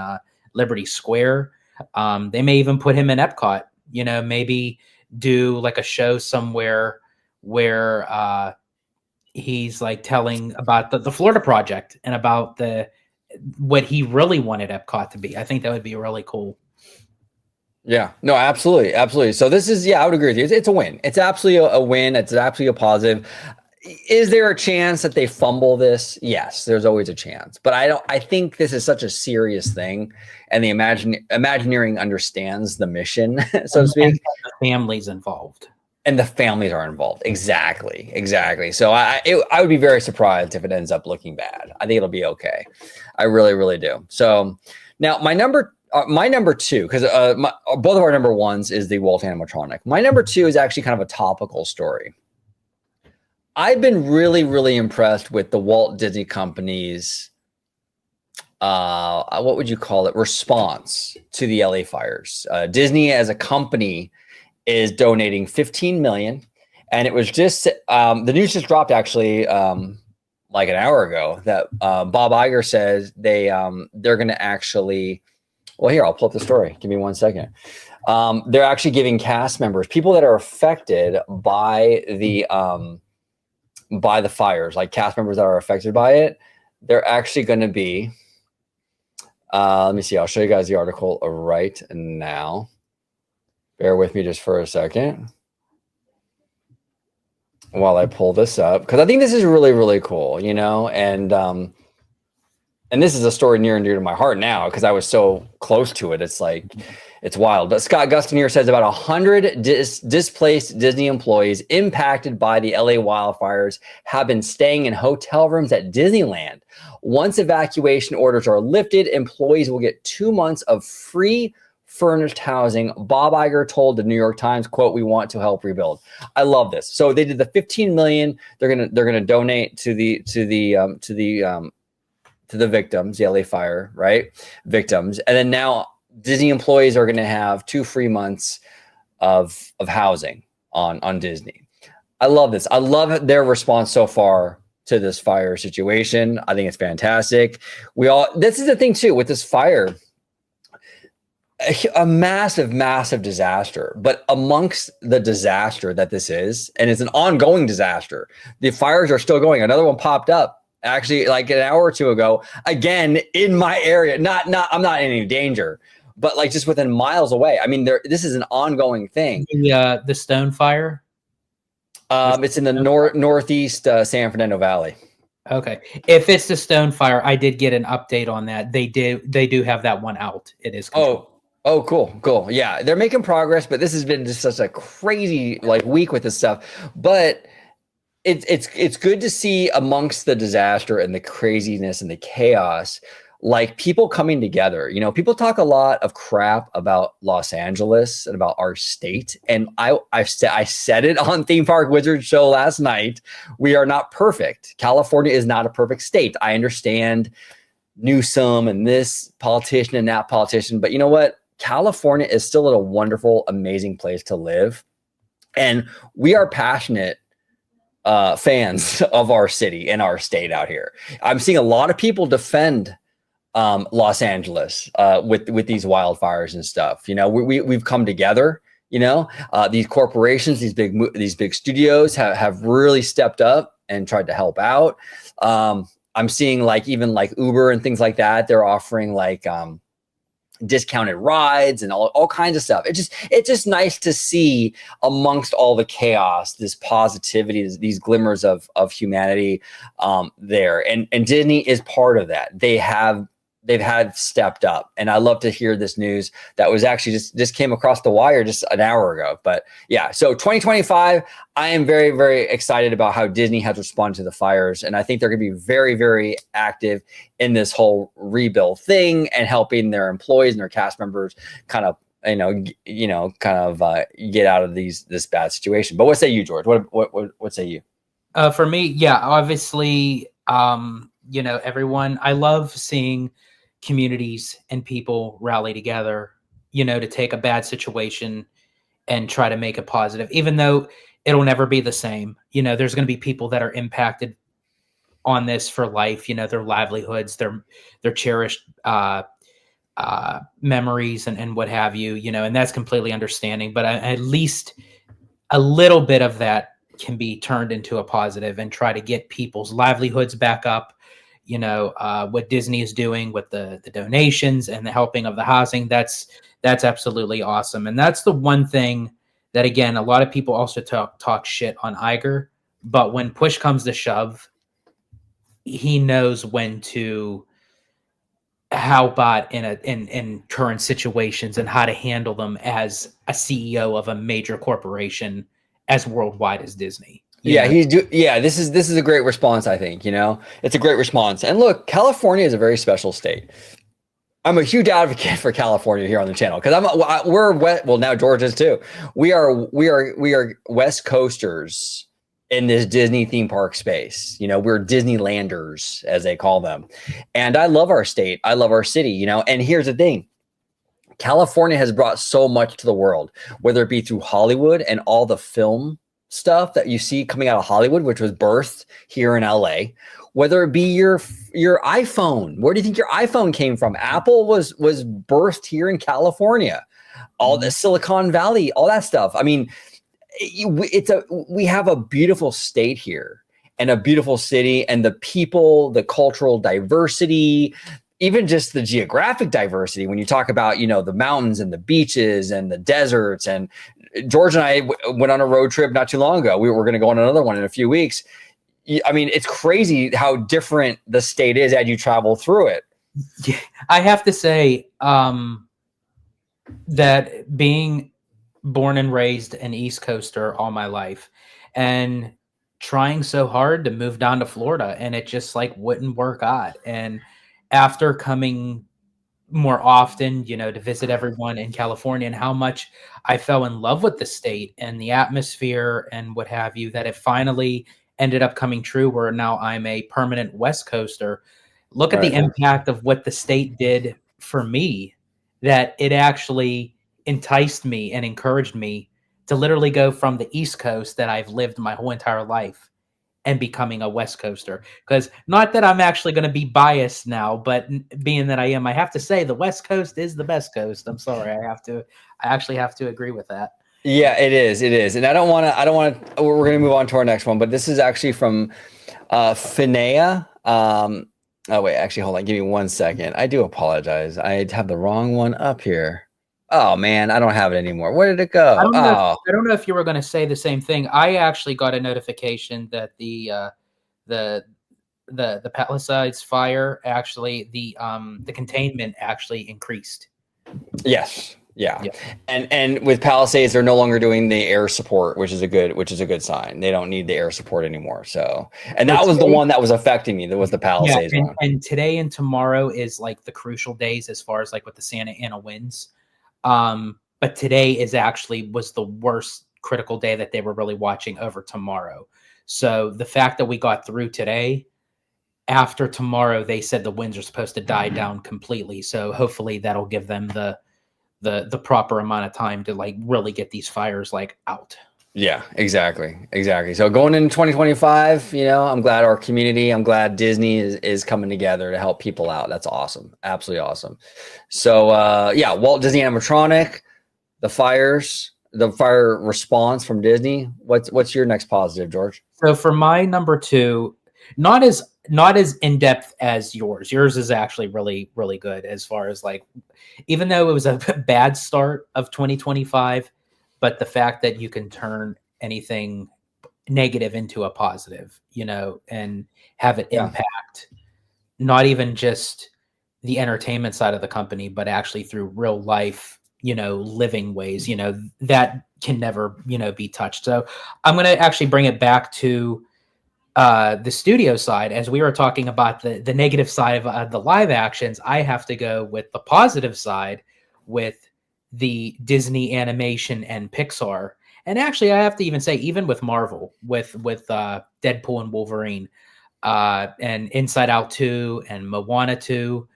Liberty Square. They may even put him in Epcot. You know, maybe do like a show somewhere where he's like telling about the Florida Project and about what he really wanted Epcot to be. I think that would be really cool. Yeah, no, absolutely, absolutely. So this is, yeah, I would agree with you. It's a win. It's absolutely a win. It's absolutely a positive. Is there a chance that they fumble this? Yes, there's always a chance. But I don't. I think this is such a serious thing, and the Imagineering understands the mission, so to And speak, the families involved. and the families are involved. Exactly, exactly. So I would be very surprised if it ends up looking bad. I think it'll be okay. I really, really do. So now my number two, because both of our number ones is the Walt animatronic. My number two is actually kind of a topical story. I've been really, really impressed with the Walt Disney Company's what would you call it, response to the LA fires. Disney as a company is donating 15 million, and it was just the news just dropped actually like an hour ago that Bob Iger says they're going to actually. Well, here I'll pull up the story. Give me 1 second. They're actually giving cast members, people that are affected by the fires, like cast members that are affected by it. They're actually going to be. Let me see. I'll show you guys the article right now. Bear with me just for a second while I pull this up, because I think this is really, really cool, and this is a story near and dear to my heart now because I was so close to it. It's like, it's wild. But Scott Gustin here says about 100 displaced Disney employees impacted by the LA wildfires have been staying in hotel rooms at Disneyland. Once evacuation orders are lifted, employees will get 2 months of free furnished housing. Bob Iger told the New York Times, quote, "We want to help rebuild." I love this. So they did the 15 million. They're gonna donate to the victims, the LA fire, right? Victims. And then now Disney employees are going to have 2 free months of housing on Disney. I love this. I love their response so far to this fire situation. I think it's fantastic. This is the thing too, with this fire, a massive, massive disaster. But amongst the disaster that this is, and it's an ongoing disaster, the fires are still going. Another one popped up actually like an hour or two ago, again in my area. I'm not in any danger, but like just within miles away. I mean, this is an ongoing thing. The Stone Fire. It's in the northeast San Fernando Valley. Okay, if it's the Stone Fire, I did get an update on that. They do have that one out. It is controlled. Oh, cool. Yeah, they're making progress, but this has been just such a crazy like week with this stuff. But it's good to see amongst the disaster and the craziness and the chaos, like people coming together. People talk a lot of crap about Los Angeles and about our state. And I said it on Theme Park Wizard Show last night. We are not perfect. California is not a perfect state. I understand Newsom and this politician and that politician, but you know what? California is still a wonderful, amazing place to live. And we are passionate fans of our city and our state out here. I'm seeing a lot of people defend Los Angeles with these wildfires and stuff. We've come together. These corporations, these big studios have really stepped up and tried to help out. I'm seeing even like Uber and things like that. They're offering like discounted rides and all kinds of stuff. It's just nice to see amongst all the chaos, this positivity, these glimmers of humanity there. And Disney is part of that. They've had stepped up. And I love to hear this news that was actually just came across the wire just an hour ago. But yeah, so 2025, I am very, very excited about how Disney has responded to the fires. And I think they're going to be very, very active in this whole rebuild thing and helping their employees and their cast members kind of, get out of this bad situation. But what say you, George? What say you? For me, yeah, obviously, everyone, I love seeing communities and people rally together, to take a bad situation and try to make it positive, even though it'll never be the same. There's going to be people that are impacted on this for life, their livelihoods, their cherished memories and what have you, and that's completely understanding. But at least a little bit of that can be turned into a positive and try to get people's livelihoods back up, what Disney is doing with the donations and the helping of the housing. That's absolutely awesome. And that's the one thing that, again, a lot of people also talk shit on Iger, but when push comes to shove, he knows when to help out in current situations and how to handle them as a CEO of a major corporation as worldwide as Disney. Yeah, this is a great response, I think, It's a great response. And look, California is a very special state. I'm a huge advocate for California here on the channel because now George is too. We are West Coasters in this Disney theme park space. We're Disneylanders, as they call them. And I love our state. I love our city, And here's the thing. California has brought so much to the world, whether it be through Hollywood and all the film stuff that you see coming out of Hollywood, which was birthed here in LA, whether it be your iPhone. Where do you think your iPhone came from? Apple was birthed here in California, all the Silicon Valley, all that stuff. I mean, we have a beautiful state here and a beautiful city, and the people, the cultural diversity, even just the geographic diversity. When you talk about, the mountains and the beaches and the deserts, and George and I went on a road trip not too long ago. We were going to go on another one in a few weeks. I mean, it's crazy how different the state is as you travel through it. Yeah, I have to say that being born and raised an East Coaster all my life and trying so hard to move down to Florida, and it just wouldn't work out. And after coming more often, to visit everyone in California, and how much I fell in love with the state and the atmosphere and what have you, that it finally ended up coming true where now I'm a permanent West Coaster. Look at the impact of what the state did for me, that it actually enticed me and encouraged me to literally go from the East Coast that I've lived my whole entire life and becoming a West Coaster. Because not that I'm actually going to be biased now, but being that I am, I have to say the West Coast is the best coast. I'm sorry. I actually have to agree with that. Yeah, it is. And I don't want to, we're going to move on to our next one, but this is actually from Finea. Oh wait, actually, hold on. Give me 1 second. I do apologize. I have the wrong one up here. Oh man, I don't have it anymore. Where did it go? I don't know if you were going to say the same thing. I actually got a notification that the Palisades fire, actually the containment actually increased. Yes. Yeah. And with Palisades, they're no longer doing the air support, which is a good sign. They don't need the air support anymore. So, and that was the one that was affecting me. That was the Palisades one. And today and tomorrow is the crucial days as far as with the Santa Ana winds. But today was the worst critical day that they were really watching over tomorrow. So the fact that we got through today, after tomorrow, they said the winds are supposed to die down completely. So hopefully that'll give them the proper amount of time to really get these fires out. Yeah, exactly. So going into 2025, I'm glad our community, I'm glad Disney is coming together to help people out. That's awesome. Absolutely awesome. So Walt Disney Animatronic, the fire response from Disney. What's your next positive, George? So for my number 2, not as in-depth as yours. Yours is actually really, really good as far as even though it was a bad start of 2025, but the fact that you can turn anything negative into a positive, and have it impact not even just the entertainment side of the company, but actually through real life, living ways, that can never, be touched. So I'm going to actually bring it back to the studio side. As we were talking about the negative side of the live actions, I have to go with the positive side with the Disney animation and Pixar. And actually, I have to even say, even with Marvel, with Deadpool and Wolverine, and Inside Out 2 and Moana 2,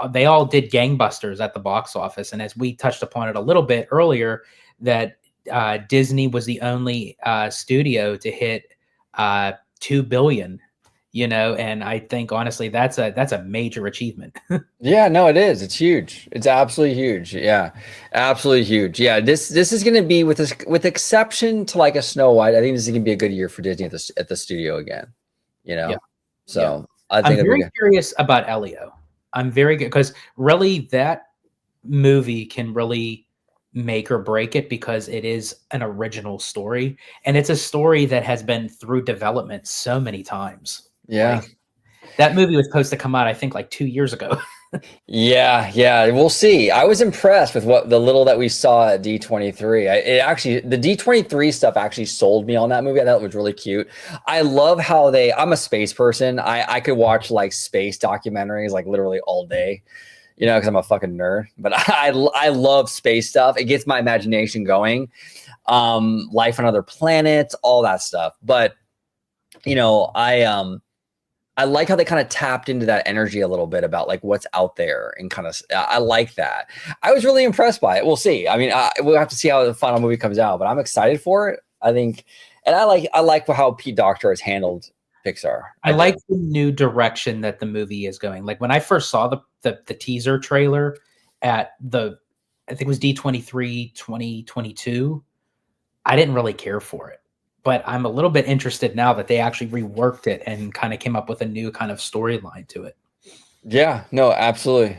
they all did gangbusters at the box office. And as we touched upon it a little bit earlier, that Disney was the only studio to hit 2 billion, and I think honestly that's a major achievement. Yeah, no, it is. It's huge. It's absolutely huge. Yeah, absolutely huge. Yeah, this is going to be with exception to a Snow White. I think this is going to be a good year for Disney at the studio again. Yeah. So I think I'm it'll be very good. curious about Elio. I'm very good because really that movie can really make or break it because it is an original story and it's a story that has been through development so many times. Yeah. Like that movie was supposed to come out, I think, like 2 years ago. Yeah, we'll see. I was impressed with what the little that we saw at D23. The D23 stuff actually sold me on that movie. I thought it was really cute. I love how I'm a space person. I could watch like space documentaries like literally all day, because I'm a fucking nerd. But I love space stuff. It gets my imagination going. Life on other planets, all that stuff. But I like how they kind of tapped into that energy a little bit about like what's out there and kind of, I like that. I was really impressed by it. We'll see. I mean, we'll have to see how the final movie comes out, but I'm excited for it. I think, and I like how Pete Docter has handled Pixar. I like the new direction that the movie is going. Like when I first saw the teaser trailer at I think it was D23 2022, I didn't really care for it. But I'm a little bit interested now that they actually reworked it and kind of came up with a new kind of storyline to it. Yeah, no, absolutely.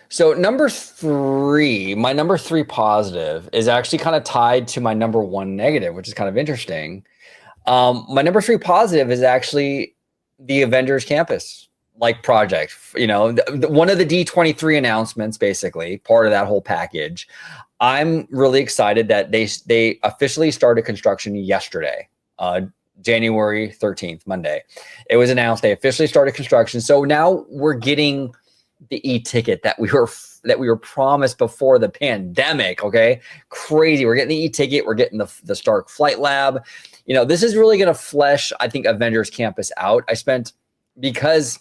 So my number 3 positive is actually kind of tied to my number 1 negative, which is kind of interesting. My number 3 positive is actually the Avengers Campus project. One of the D23 announcements, basically part of that whole package. I'm really excited that they officially started construction yesterday, January 13th, Monday. It was announced they officially started construction. So now we're getting the e-ticket that we were promised before the pandemic. Okay, crazy. We're getting the e-ticket. We're getting the Stark Flight Lab. This is really going to flesh, I think, Avengers Campus out. Because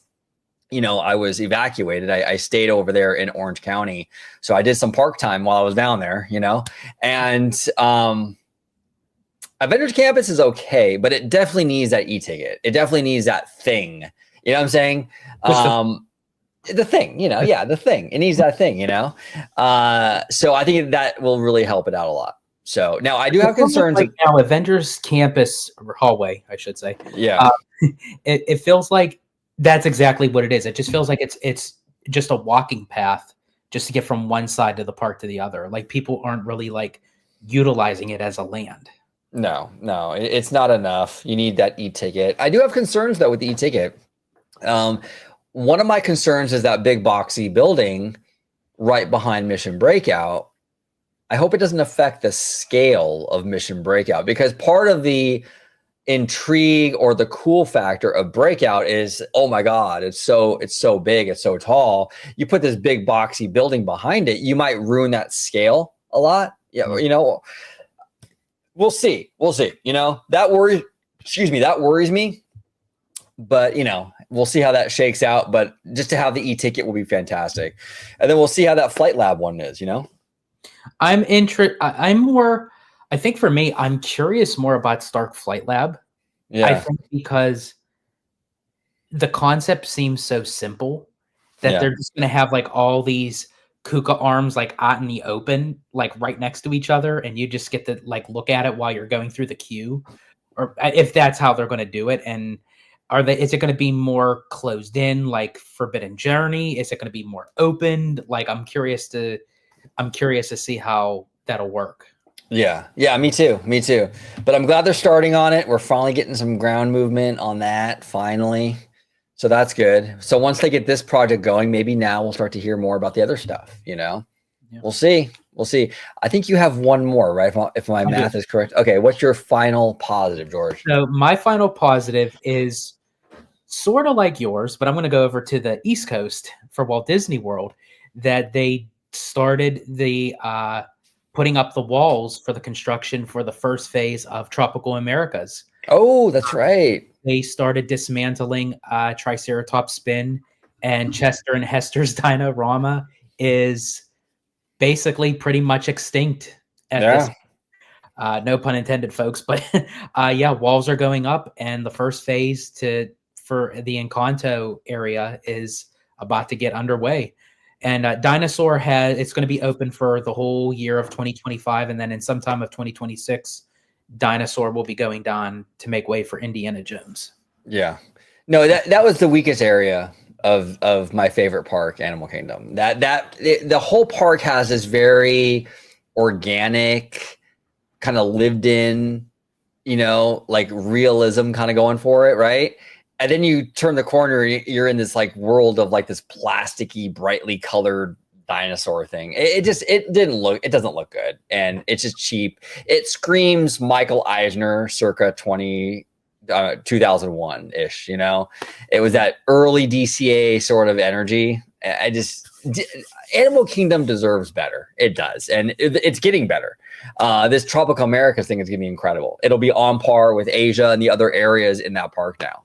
I was evacuated. I stayed over there in Orange County. So I did some park time while I was down there, and Avengers Campus is okay, but it definitely needs that e-ticket. It definitely needs that thing. You know what I'm saying? The thing, the thing. It needs that thing, So I think that will really help it out a lot. So now I do have concerns. Like now, Avengers Campus hallway, I should say. Yeah. It feels like that's exactly what it is. It just feels like it's just a walking path just to get from one side of the park to the other. Like people aren't really like utilizing it as a land. No, it's not enough. You need that e-ticket. I do have concerns though with the e-ticket. One of my concerns is that big boxy building right behind Mission Breakout. I hope it doesn't affect the scale of Mission Breakout, because part of the intrigue or the cool factor of Breakout is, oh my God, it's so big, it's so tall. You put this big boxy building behind it, you might ruin that scale a lot. Yeah, we'll see. That worries me. But we'll see how that shakes out. But just to have the e-ticket will be fantastic, and then we'll see how that Flight Lab one is. I think for me, I'm curious more about Stark Flight Lab. Yeah. I think because the concept seems so simple that they're just going to have like all these KUKA arms like out in the open, like right next to each other, and you just get to like look at it while you're going through the queue, or if that's how they're going to do it. And is it going to be more closed in, like Forbidden Journey? Is it going to be more opened? Like I'm curious to see how that'll work. Yeah, me too. But I'm glad they're starting on it. We're finally getting some ground movement on that, finally. So that's good. So once they get this project going, maybe now we'll start to hear more about the other stuff, Yeah. We'll see. I think you have one more, right? If my math is correct. Okay, what's your final positive, George? So my final positive is sort of like yours, but I'm going to go over to the East Coast for Walt Disney World, that they started the putting up the walls for the construction for the first phase of Tropical Americas. Oh, that's right. They started dismantling Triceratops Spin, and Chester and Hester's Dinorama is basically pretty much extinct at this. No pun intended, folks. But walls are going up, and the first phase for the Encanto area is about to get underway. And Dinosaur it's going to be open for the whole year of 2025, and then in sometime of 2026, Dinosaur will be going down to make way for Indiana Jones. Yeah. No, that was the weakest area of my favorite park, Animal Kingdom. The whole park has this very organic, kind of lived in, like realism kind of going for it, right? And then you turn the corner, you're in this like world of like this plasticky, brightly colored dinosaur thing. It doesn't look good, and it's just cheap. It screams Michael Eisner circa 2001 ish. It was that early DCA sort of energy. Animal Kingdom deserves better. It does, and it's getting better. This Tropical Americas thing is going to be incredible. It'll be on par with Asia and the other areas in that park now.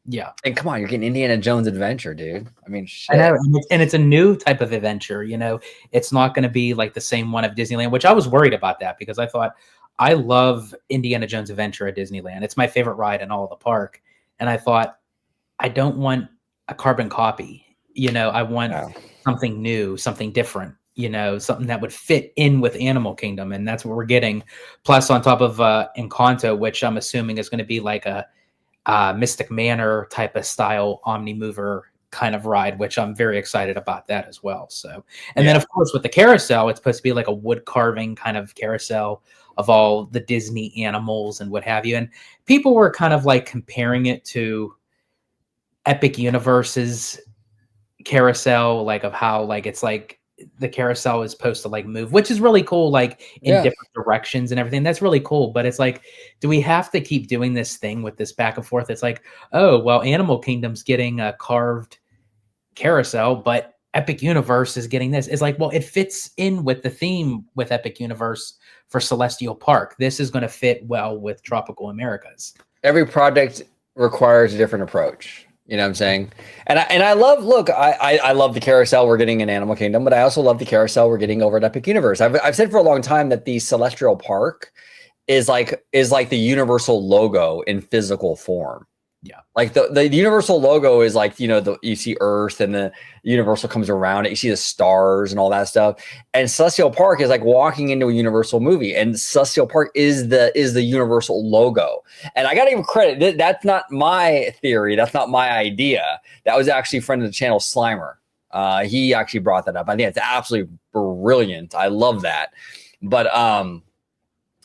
Yeah. And come on, you're getting Indiana Jones adventure, dude. I mean, shit. I know, and it's a new type of adventure. It's not going to be like the same one of Disneyland, which I was worried about that because I thought I love Indiana Jones Adventure at Disneyland. It's my favorite ride in all of the park, and I thought I don't want a carbon copy. I want something new, something different. Something that would fit in with Animal Kingdom, and that's what we're getting. Plus, on top of Encanto, which I'm assuming is going to be like a Mystic Manor type of style Omnimover kind of ride, which I'm very excited about that as well. So, and then of course with the carousel, it's supposed to be like a wood carving kind of carousel of all the Disney animals and what have you. And people were kind of like comparing it to Epic Universe's carousel, like of how like it's like the carousel is supposed to like move, which is really cool, like in different directions and everything. That's really cool. But it's like, do we have to keep doing this thing with this back and forth? It's like, oh, well, Animal Kingdom's getting a carved carousel, but Epic Universe is getting this. It's like, well, it fits in with the theme with Epic Universe for Celestial Park. This is going to fit well with Tropical Americas. Every project requires a different approach. You know what I'm saying? And I love the carousel we're getting in Animal Kingdom, but I also love the carousel we're getting over at Epic Universe. I've said for a long time that the Celestial Park is like the Universal logo in physical form. Yeah. Like the Universal logo is like, you see Earth and the Universal comes around it. You see the stars and all that stuff. And Celestial Park is like walking into a Universal movie, and Celestial Park is the Universal logo. And I got to give credit. That's not my theory. That's not my idea. That was actually a friend of the channel, Slimer. He actually brought that up. I think it's absolutely brilliant. I love that. But,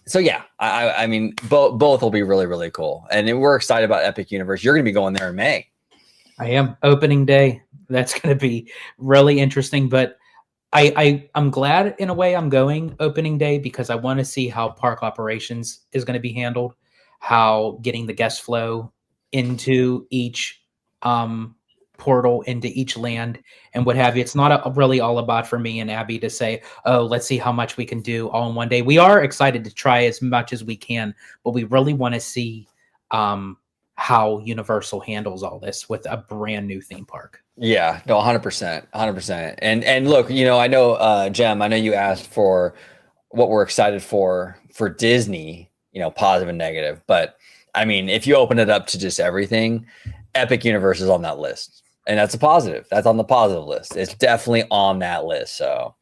so yeah, I mean, both will be really, really cool. And we're excited about Epic Universe. You're going to be going there in May. I am. Opening day. That's going to be really interesting. But I'm glad in a way I'm going opening day because I want to see how park operations is going to be handled, how getting the guest flow into each portal, into each land and what have you. It's not really all about for me and Abby to say, oh, let's see how much we can do all in one day. We are excited to try as much as we can, but we really want to see how Universal handles all this with a brand new theme park. Yeah, no, 100%. And look, I know, Jem, I know you asked for what we're excited for Disney, positive and negative. But I mean, if you open it up to just everything, Epic Universe is on that list. And that's a positive. That's on the positive list. It's definitely on that list. So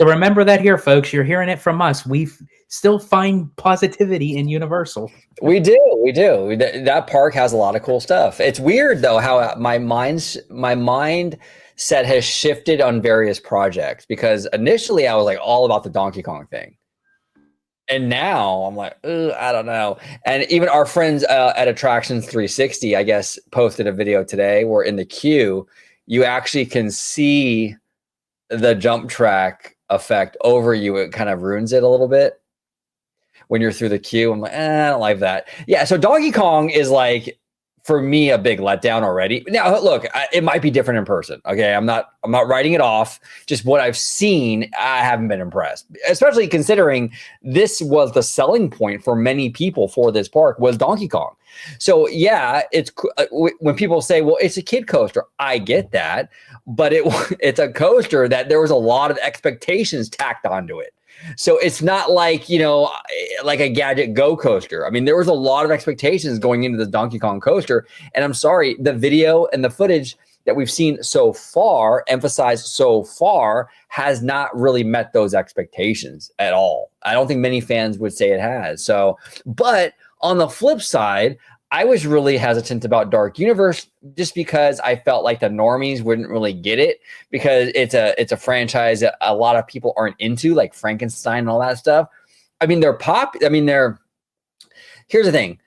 remember that here, folks. You're hearing it from us. We still find positivity in Universal. We do. That park has a lot of cool stuff. It's weird though how my mindset has shifted on various projects, because initially I was like all about the Donkey Kong thing. And now I'm like, I don't know. And even our friends at Attractions 360, I guess, posted a video today where in the queue, you actually can see the jump track effect over you. It kind of ruins it a little bit when you're through the queue. I'm like, I don't like that. Yeah, so Donkey Kong is like, for me, a big letdown already. Now, look, it might be different in person. Okay, I'm not writing it off. Just what I've seen, I haven't been impressed. Especially considering this was the selling point for many people for this park was Donkey Kong. So yeah, it's when people say, "Well, it's a kid coaster," I get that, but it's a coaster that there was a lot of expectations tacked onto it. So it's not like, like a Gadget Go coaster. I mean, there was a lot of expectations going into the Donkey Kong coaster. And I'm sorry, the video and the footage that we've seen so far, emphasized so far, has not really met those expectations at all. I don't think many fans would say it has. So, but on the flip side, I was really hesitant about Dark Universe just because I felt like the normies wouldn't really get it because it's a franchise that a lot of people aren't into, like Frankenstein and all that stuff. I mean, here's the thing.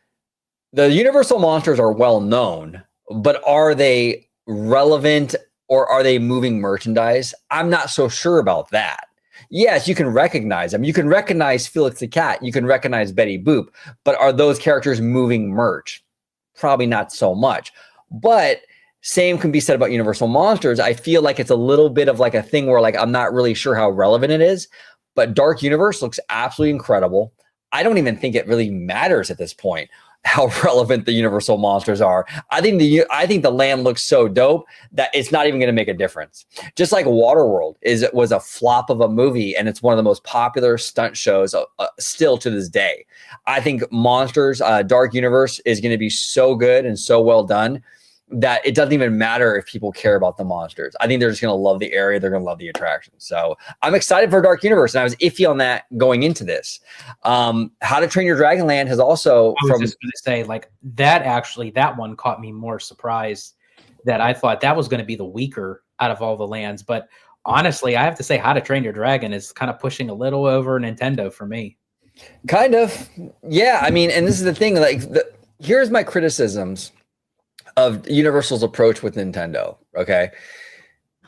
The Universal monsters are well known, but are they relevant or are they moving merchandise? I'm not so sure about that. Yes, you can recognize them. You can recognize Felix the Cat. You can recognize Betty Boop. But are those characters moving merch? Probably not so much. But same can be said about Universal Monsters. I feel like it's a little bit of like a thing where like I'm not really sure how relevant it is. But Dark Universe looks absolutely incredible. I don't even think it really matters at this point how relevant the Universal monsters are. I think the land looks so dope that it's not even going to make a difference. Just like Waterworld was a flop of a movie, and it's one of the most popular stunt shows still to this day. I think Monsters Dark Universe is going to be so good and so well done that it doesn't even matter if people care about the monsters. I think they're just going to love the area. They're going to love the attraction. So I'm excited for Dark Universe, and I was iffy on that going into this. How to Train Your Dragon Land has also. I was just going to say, like, that one caught me more surprised that I thought that was going to be the weaker out of all the lands. But honestly, I have to say How to Train Your Dragon is kind of pushing a little over Nintendo for me. Kind of. Yeah. I mean, and this is the thing, like, here's my criticisms of Universal's approach with Nintendo. Okay.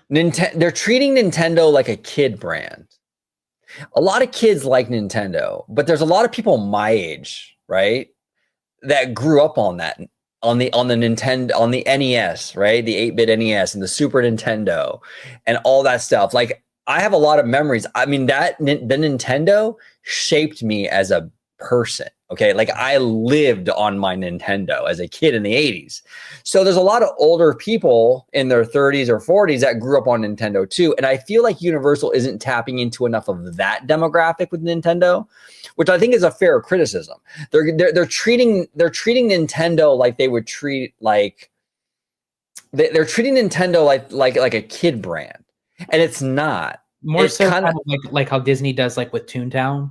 They're treating Nintendo like a kid brand. A lot of kids like Nintendo, but there's a lot of people my age, right, that grew up on that, on the Nintendo, on the NES, right, the 8-bit NES and the Super Nintendo and all that stuff. Like, I have a lot of memories. I mean, the Nintendo shaped me as a person. Okay. Like, I lived on my Nintendo as a kid in the 80s. So there's a lot of older people in their 30s or 40s that grew up on Nintendo too. And I feel like Universal isn't tapping into enough of that demographic with Nintendo, which I think is a fair criticism. They're treating Nintendo like they would treat they're treating Nintendo like a kid brand. And it's not. More it's so kind of like how Disney does, like with Toontown.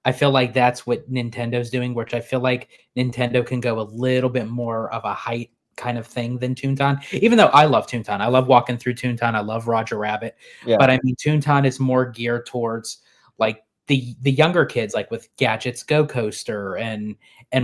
I feel like that's what Nintendo's doing, which I feel like Nintendo can go a little bit more of a height kind of thing than Toontown. Even though I love Toontown, I love walking through Toontown. I love Roger Rabbit, but I mean, Toontown is more geared towards like the younger kids, like with Gadget's Go Coaster and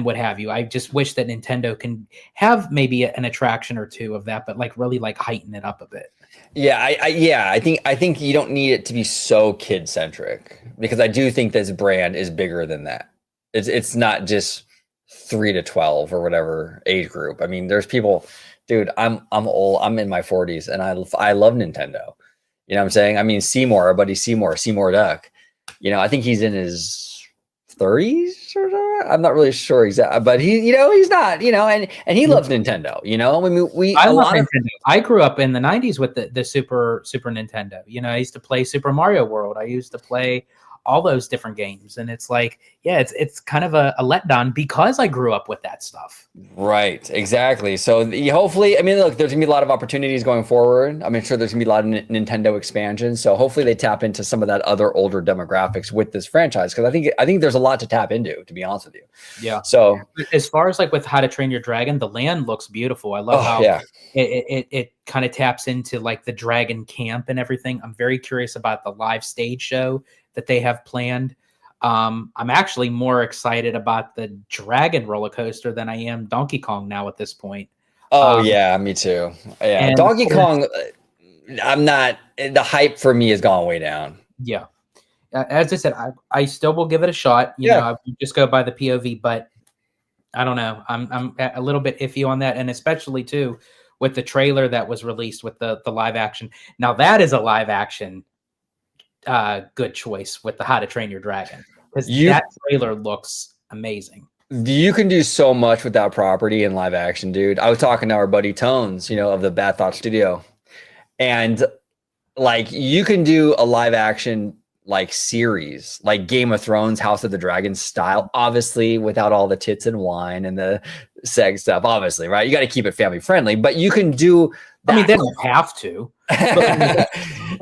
what have you. I just wish that Nintendo can have maybe an attraction or two of that, but like really like heighten it up a bit. Yeah, I think you don't need it to be so kid centric, because I do think this brand is bigger than that. It's not just 3 to 12 or whatever age group. I mean, there's people, dude. I'm old. I'm in my 40s, and I love Nintendo. You know what I'm saying? I mean, Seymour, our buddy Seymour Duck. You know, I think he's in his 30s or something. I'm not really sure exactly, but he's not, and he loves Nintendo, I mean, I love Nintendo. I grew up in the 90s with the Super Nintendo. I used to play Super Mario World. I used to play all those different games, and it's like, yeah, it's kind of a letdown because I grew up with that stuff. Right, exactly. So hopefully, I mean, look, there's gonna be a lot of opportunities going forward. I'm sure there's gonna be a lot of Nintendo expansion. So hopefully they tap into some of that other older demographics with this franchise, because I think there's a lot to tap into, to be honest with you. Yeah. So as far as like with How to Train Your Dragon, the land looks beautiful. I love how it kind of taps into like the dragon camp and everything. I'm very curious about the live stage show that they have planned. I'm actually more excited about the Dragon roller coaster than I am Donkey Kong now at this point. Oh yeah, me too. Yeah, Donkey Kong. I'm not. The hype for me has gone way down. Yeah, as I said, I still will give it a shot. You know, I just go by the POV, but I don't know. I'm a little bit iffy on that, and especially too with the trailer that was released with the live action. Now that is a live action. Good choice with the How to Train Your Dragon, because that trailer looks amazing. You can do so much with that property in live action, dude. I was talking to our buddy Tones, of the Bad Thought Studio, and like you can do a live action like series, like Game of Thrones, House of the Dragon style, obviously without all the tits and wine and the sex stuff, obviously, right? You got to keep it family friendly, but you can do that. I mean, they don't have to.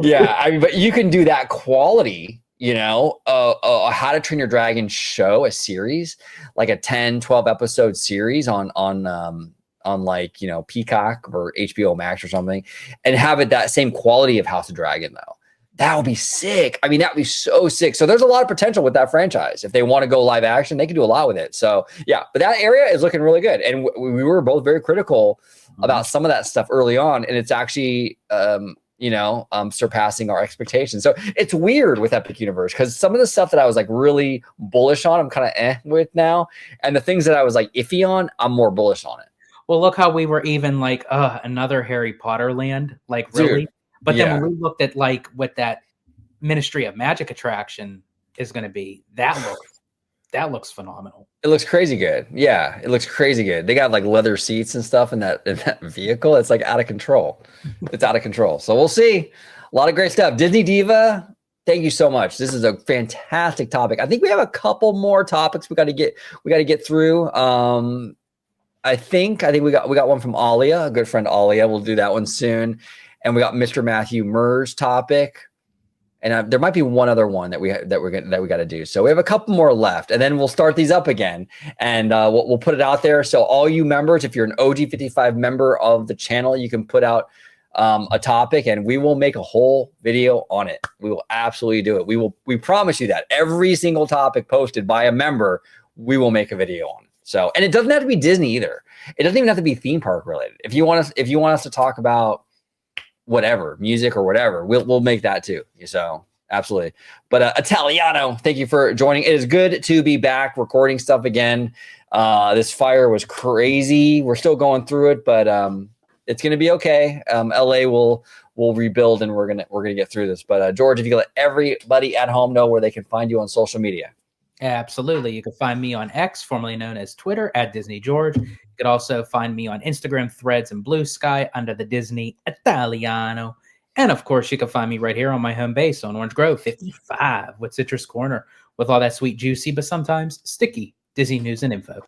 Yeah, I mean, but you can do that quality, How to Train Your Dragon show, a series, like a 10, 12 episode series on like, Peacock or HBO Max or something, and have it that same quality of House of Dragon though. That would be sick. I mean, that would be so sick. So there's a lot of potential with that franchise. If they want to go live action, they can do a lot with it. So yeah, but that area is looking really good. And we were both very critical about some of that stuff early on. And it's actually, surpassing our expectations. So it's weird with Epic Universe because some of the stuff that I was like really bullish on, I'm kind of with now. And the things that I was like iffy on, I'm more bullish on it. Well, look how we were even like, another Harry Potter land. Like, really? Dude, But then when we looked at like what that Ministry of Magic attraction is going to be, that looks phenomenal. It looks crazy good. Yeah, it looks crazy good. They got like leather seats and stuff in that vehicle. It's like out of control. It's out of control. So we'll see. A lot of great stuff. Disney Diva, thank you so much. This is a fantastic topic. I think we have a couple more topics we got to get through. I think we got one from Alia, a good friend Alia. We'll do that one soon. And we got Mr. Matthew Murr's topic. And there might be one other one that we got to do. So we have a couple more left, and then we'll start these up again, and we'll put it out there. So all you members, if you're an OG55 member of the channel, you can put out a topic, and we will make a whole video on it. We will absolutely do it. We promise you that every single topic posted by a member, we will make a video on. So, and it doesn't have to be Disney either. It doesn't even have to be theme park related. If you want us to talk about whatever, music or whatever, we'll make that too. So absolutely. But Italiano, thank you for joining. It is good to be back recording stuff again. This fire was crazy. We're still going through it, but it's gonna be okay. LA will rebuild, and we're gonna get through this. But George, if you could let everybody at home know where they can find you on social media. Absolutely. You can find me on X, formerly known as Twitter, at Disney George. You could also find me on Instagram, Threads, and Blue Sky under the Disney Italiano. And of course, you can find me right here on my home base on Orange Grove 55 with Citrus Corner, with all that sweet, juicy, but sometimes sticky Disney news and info.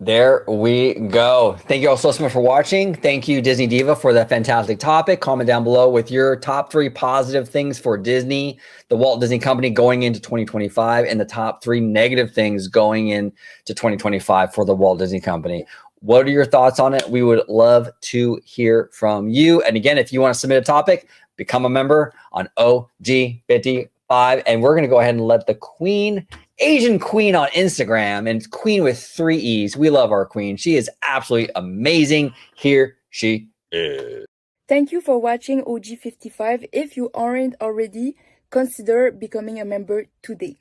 There we go. Thank you all so much for watching. Thank you, Disney Diva, for that fantastic topic. Comment down below with your top 3 positive things for Disney, the Walt Disney Company, going into 2025, and the top 3 negative things going into 2025 for the Walt Disney Company. What are your thoughts on it? We would love to hear from you. And again, if you want to submit a topic, become a member on OG55. And we're going to go ahead and let the Queen, Asian Queen on Instagram, and Queen with 3 E's. We love our Queen. She is absolutely amazing. Here she is. Thank you for watching OG55. If you aren't already, consider becoming a member today.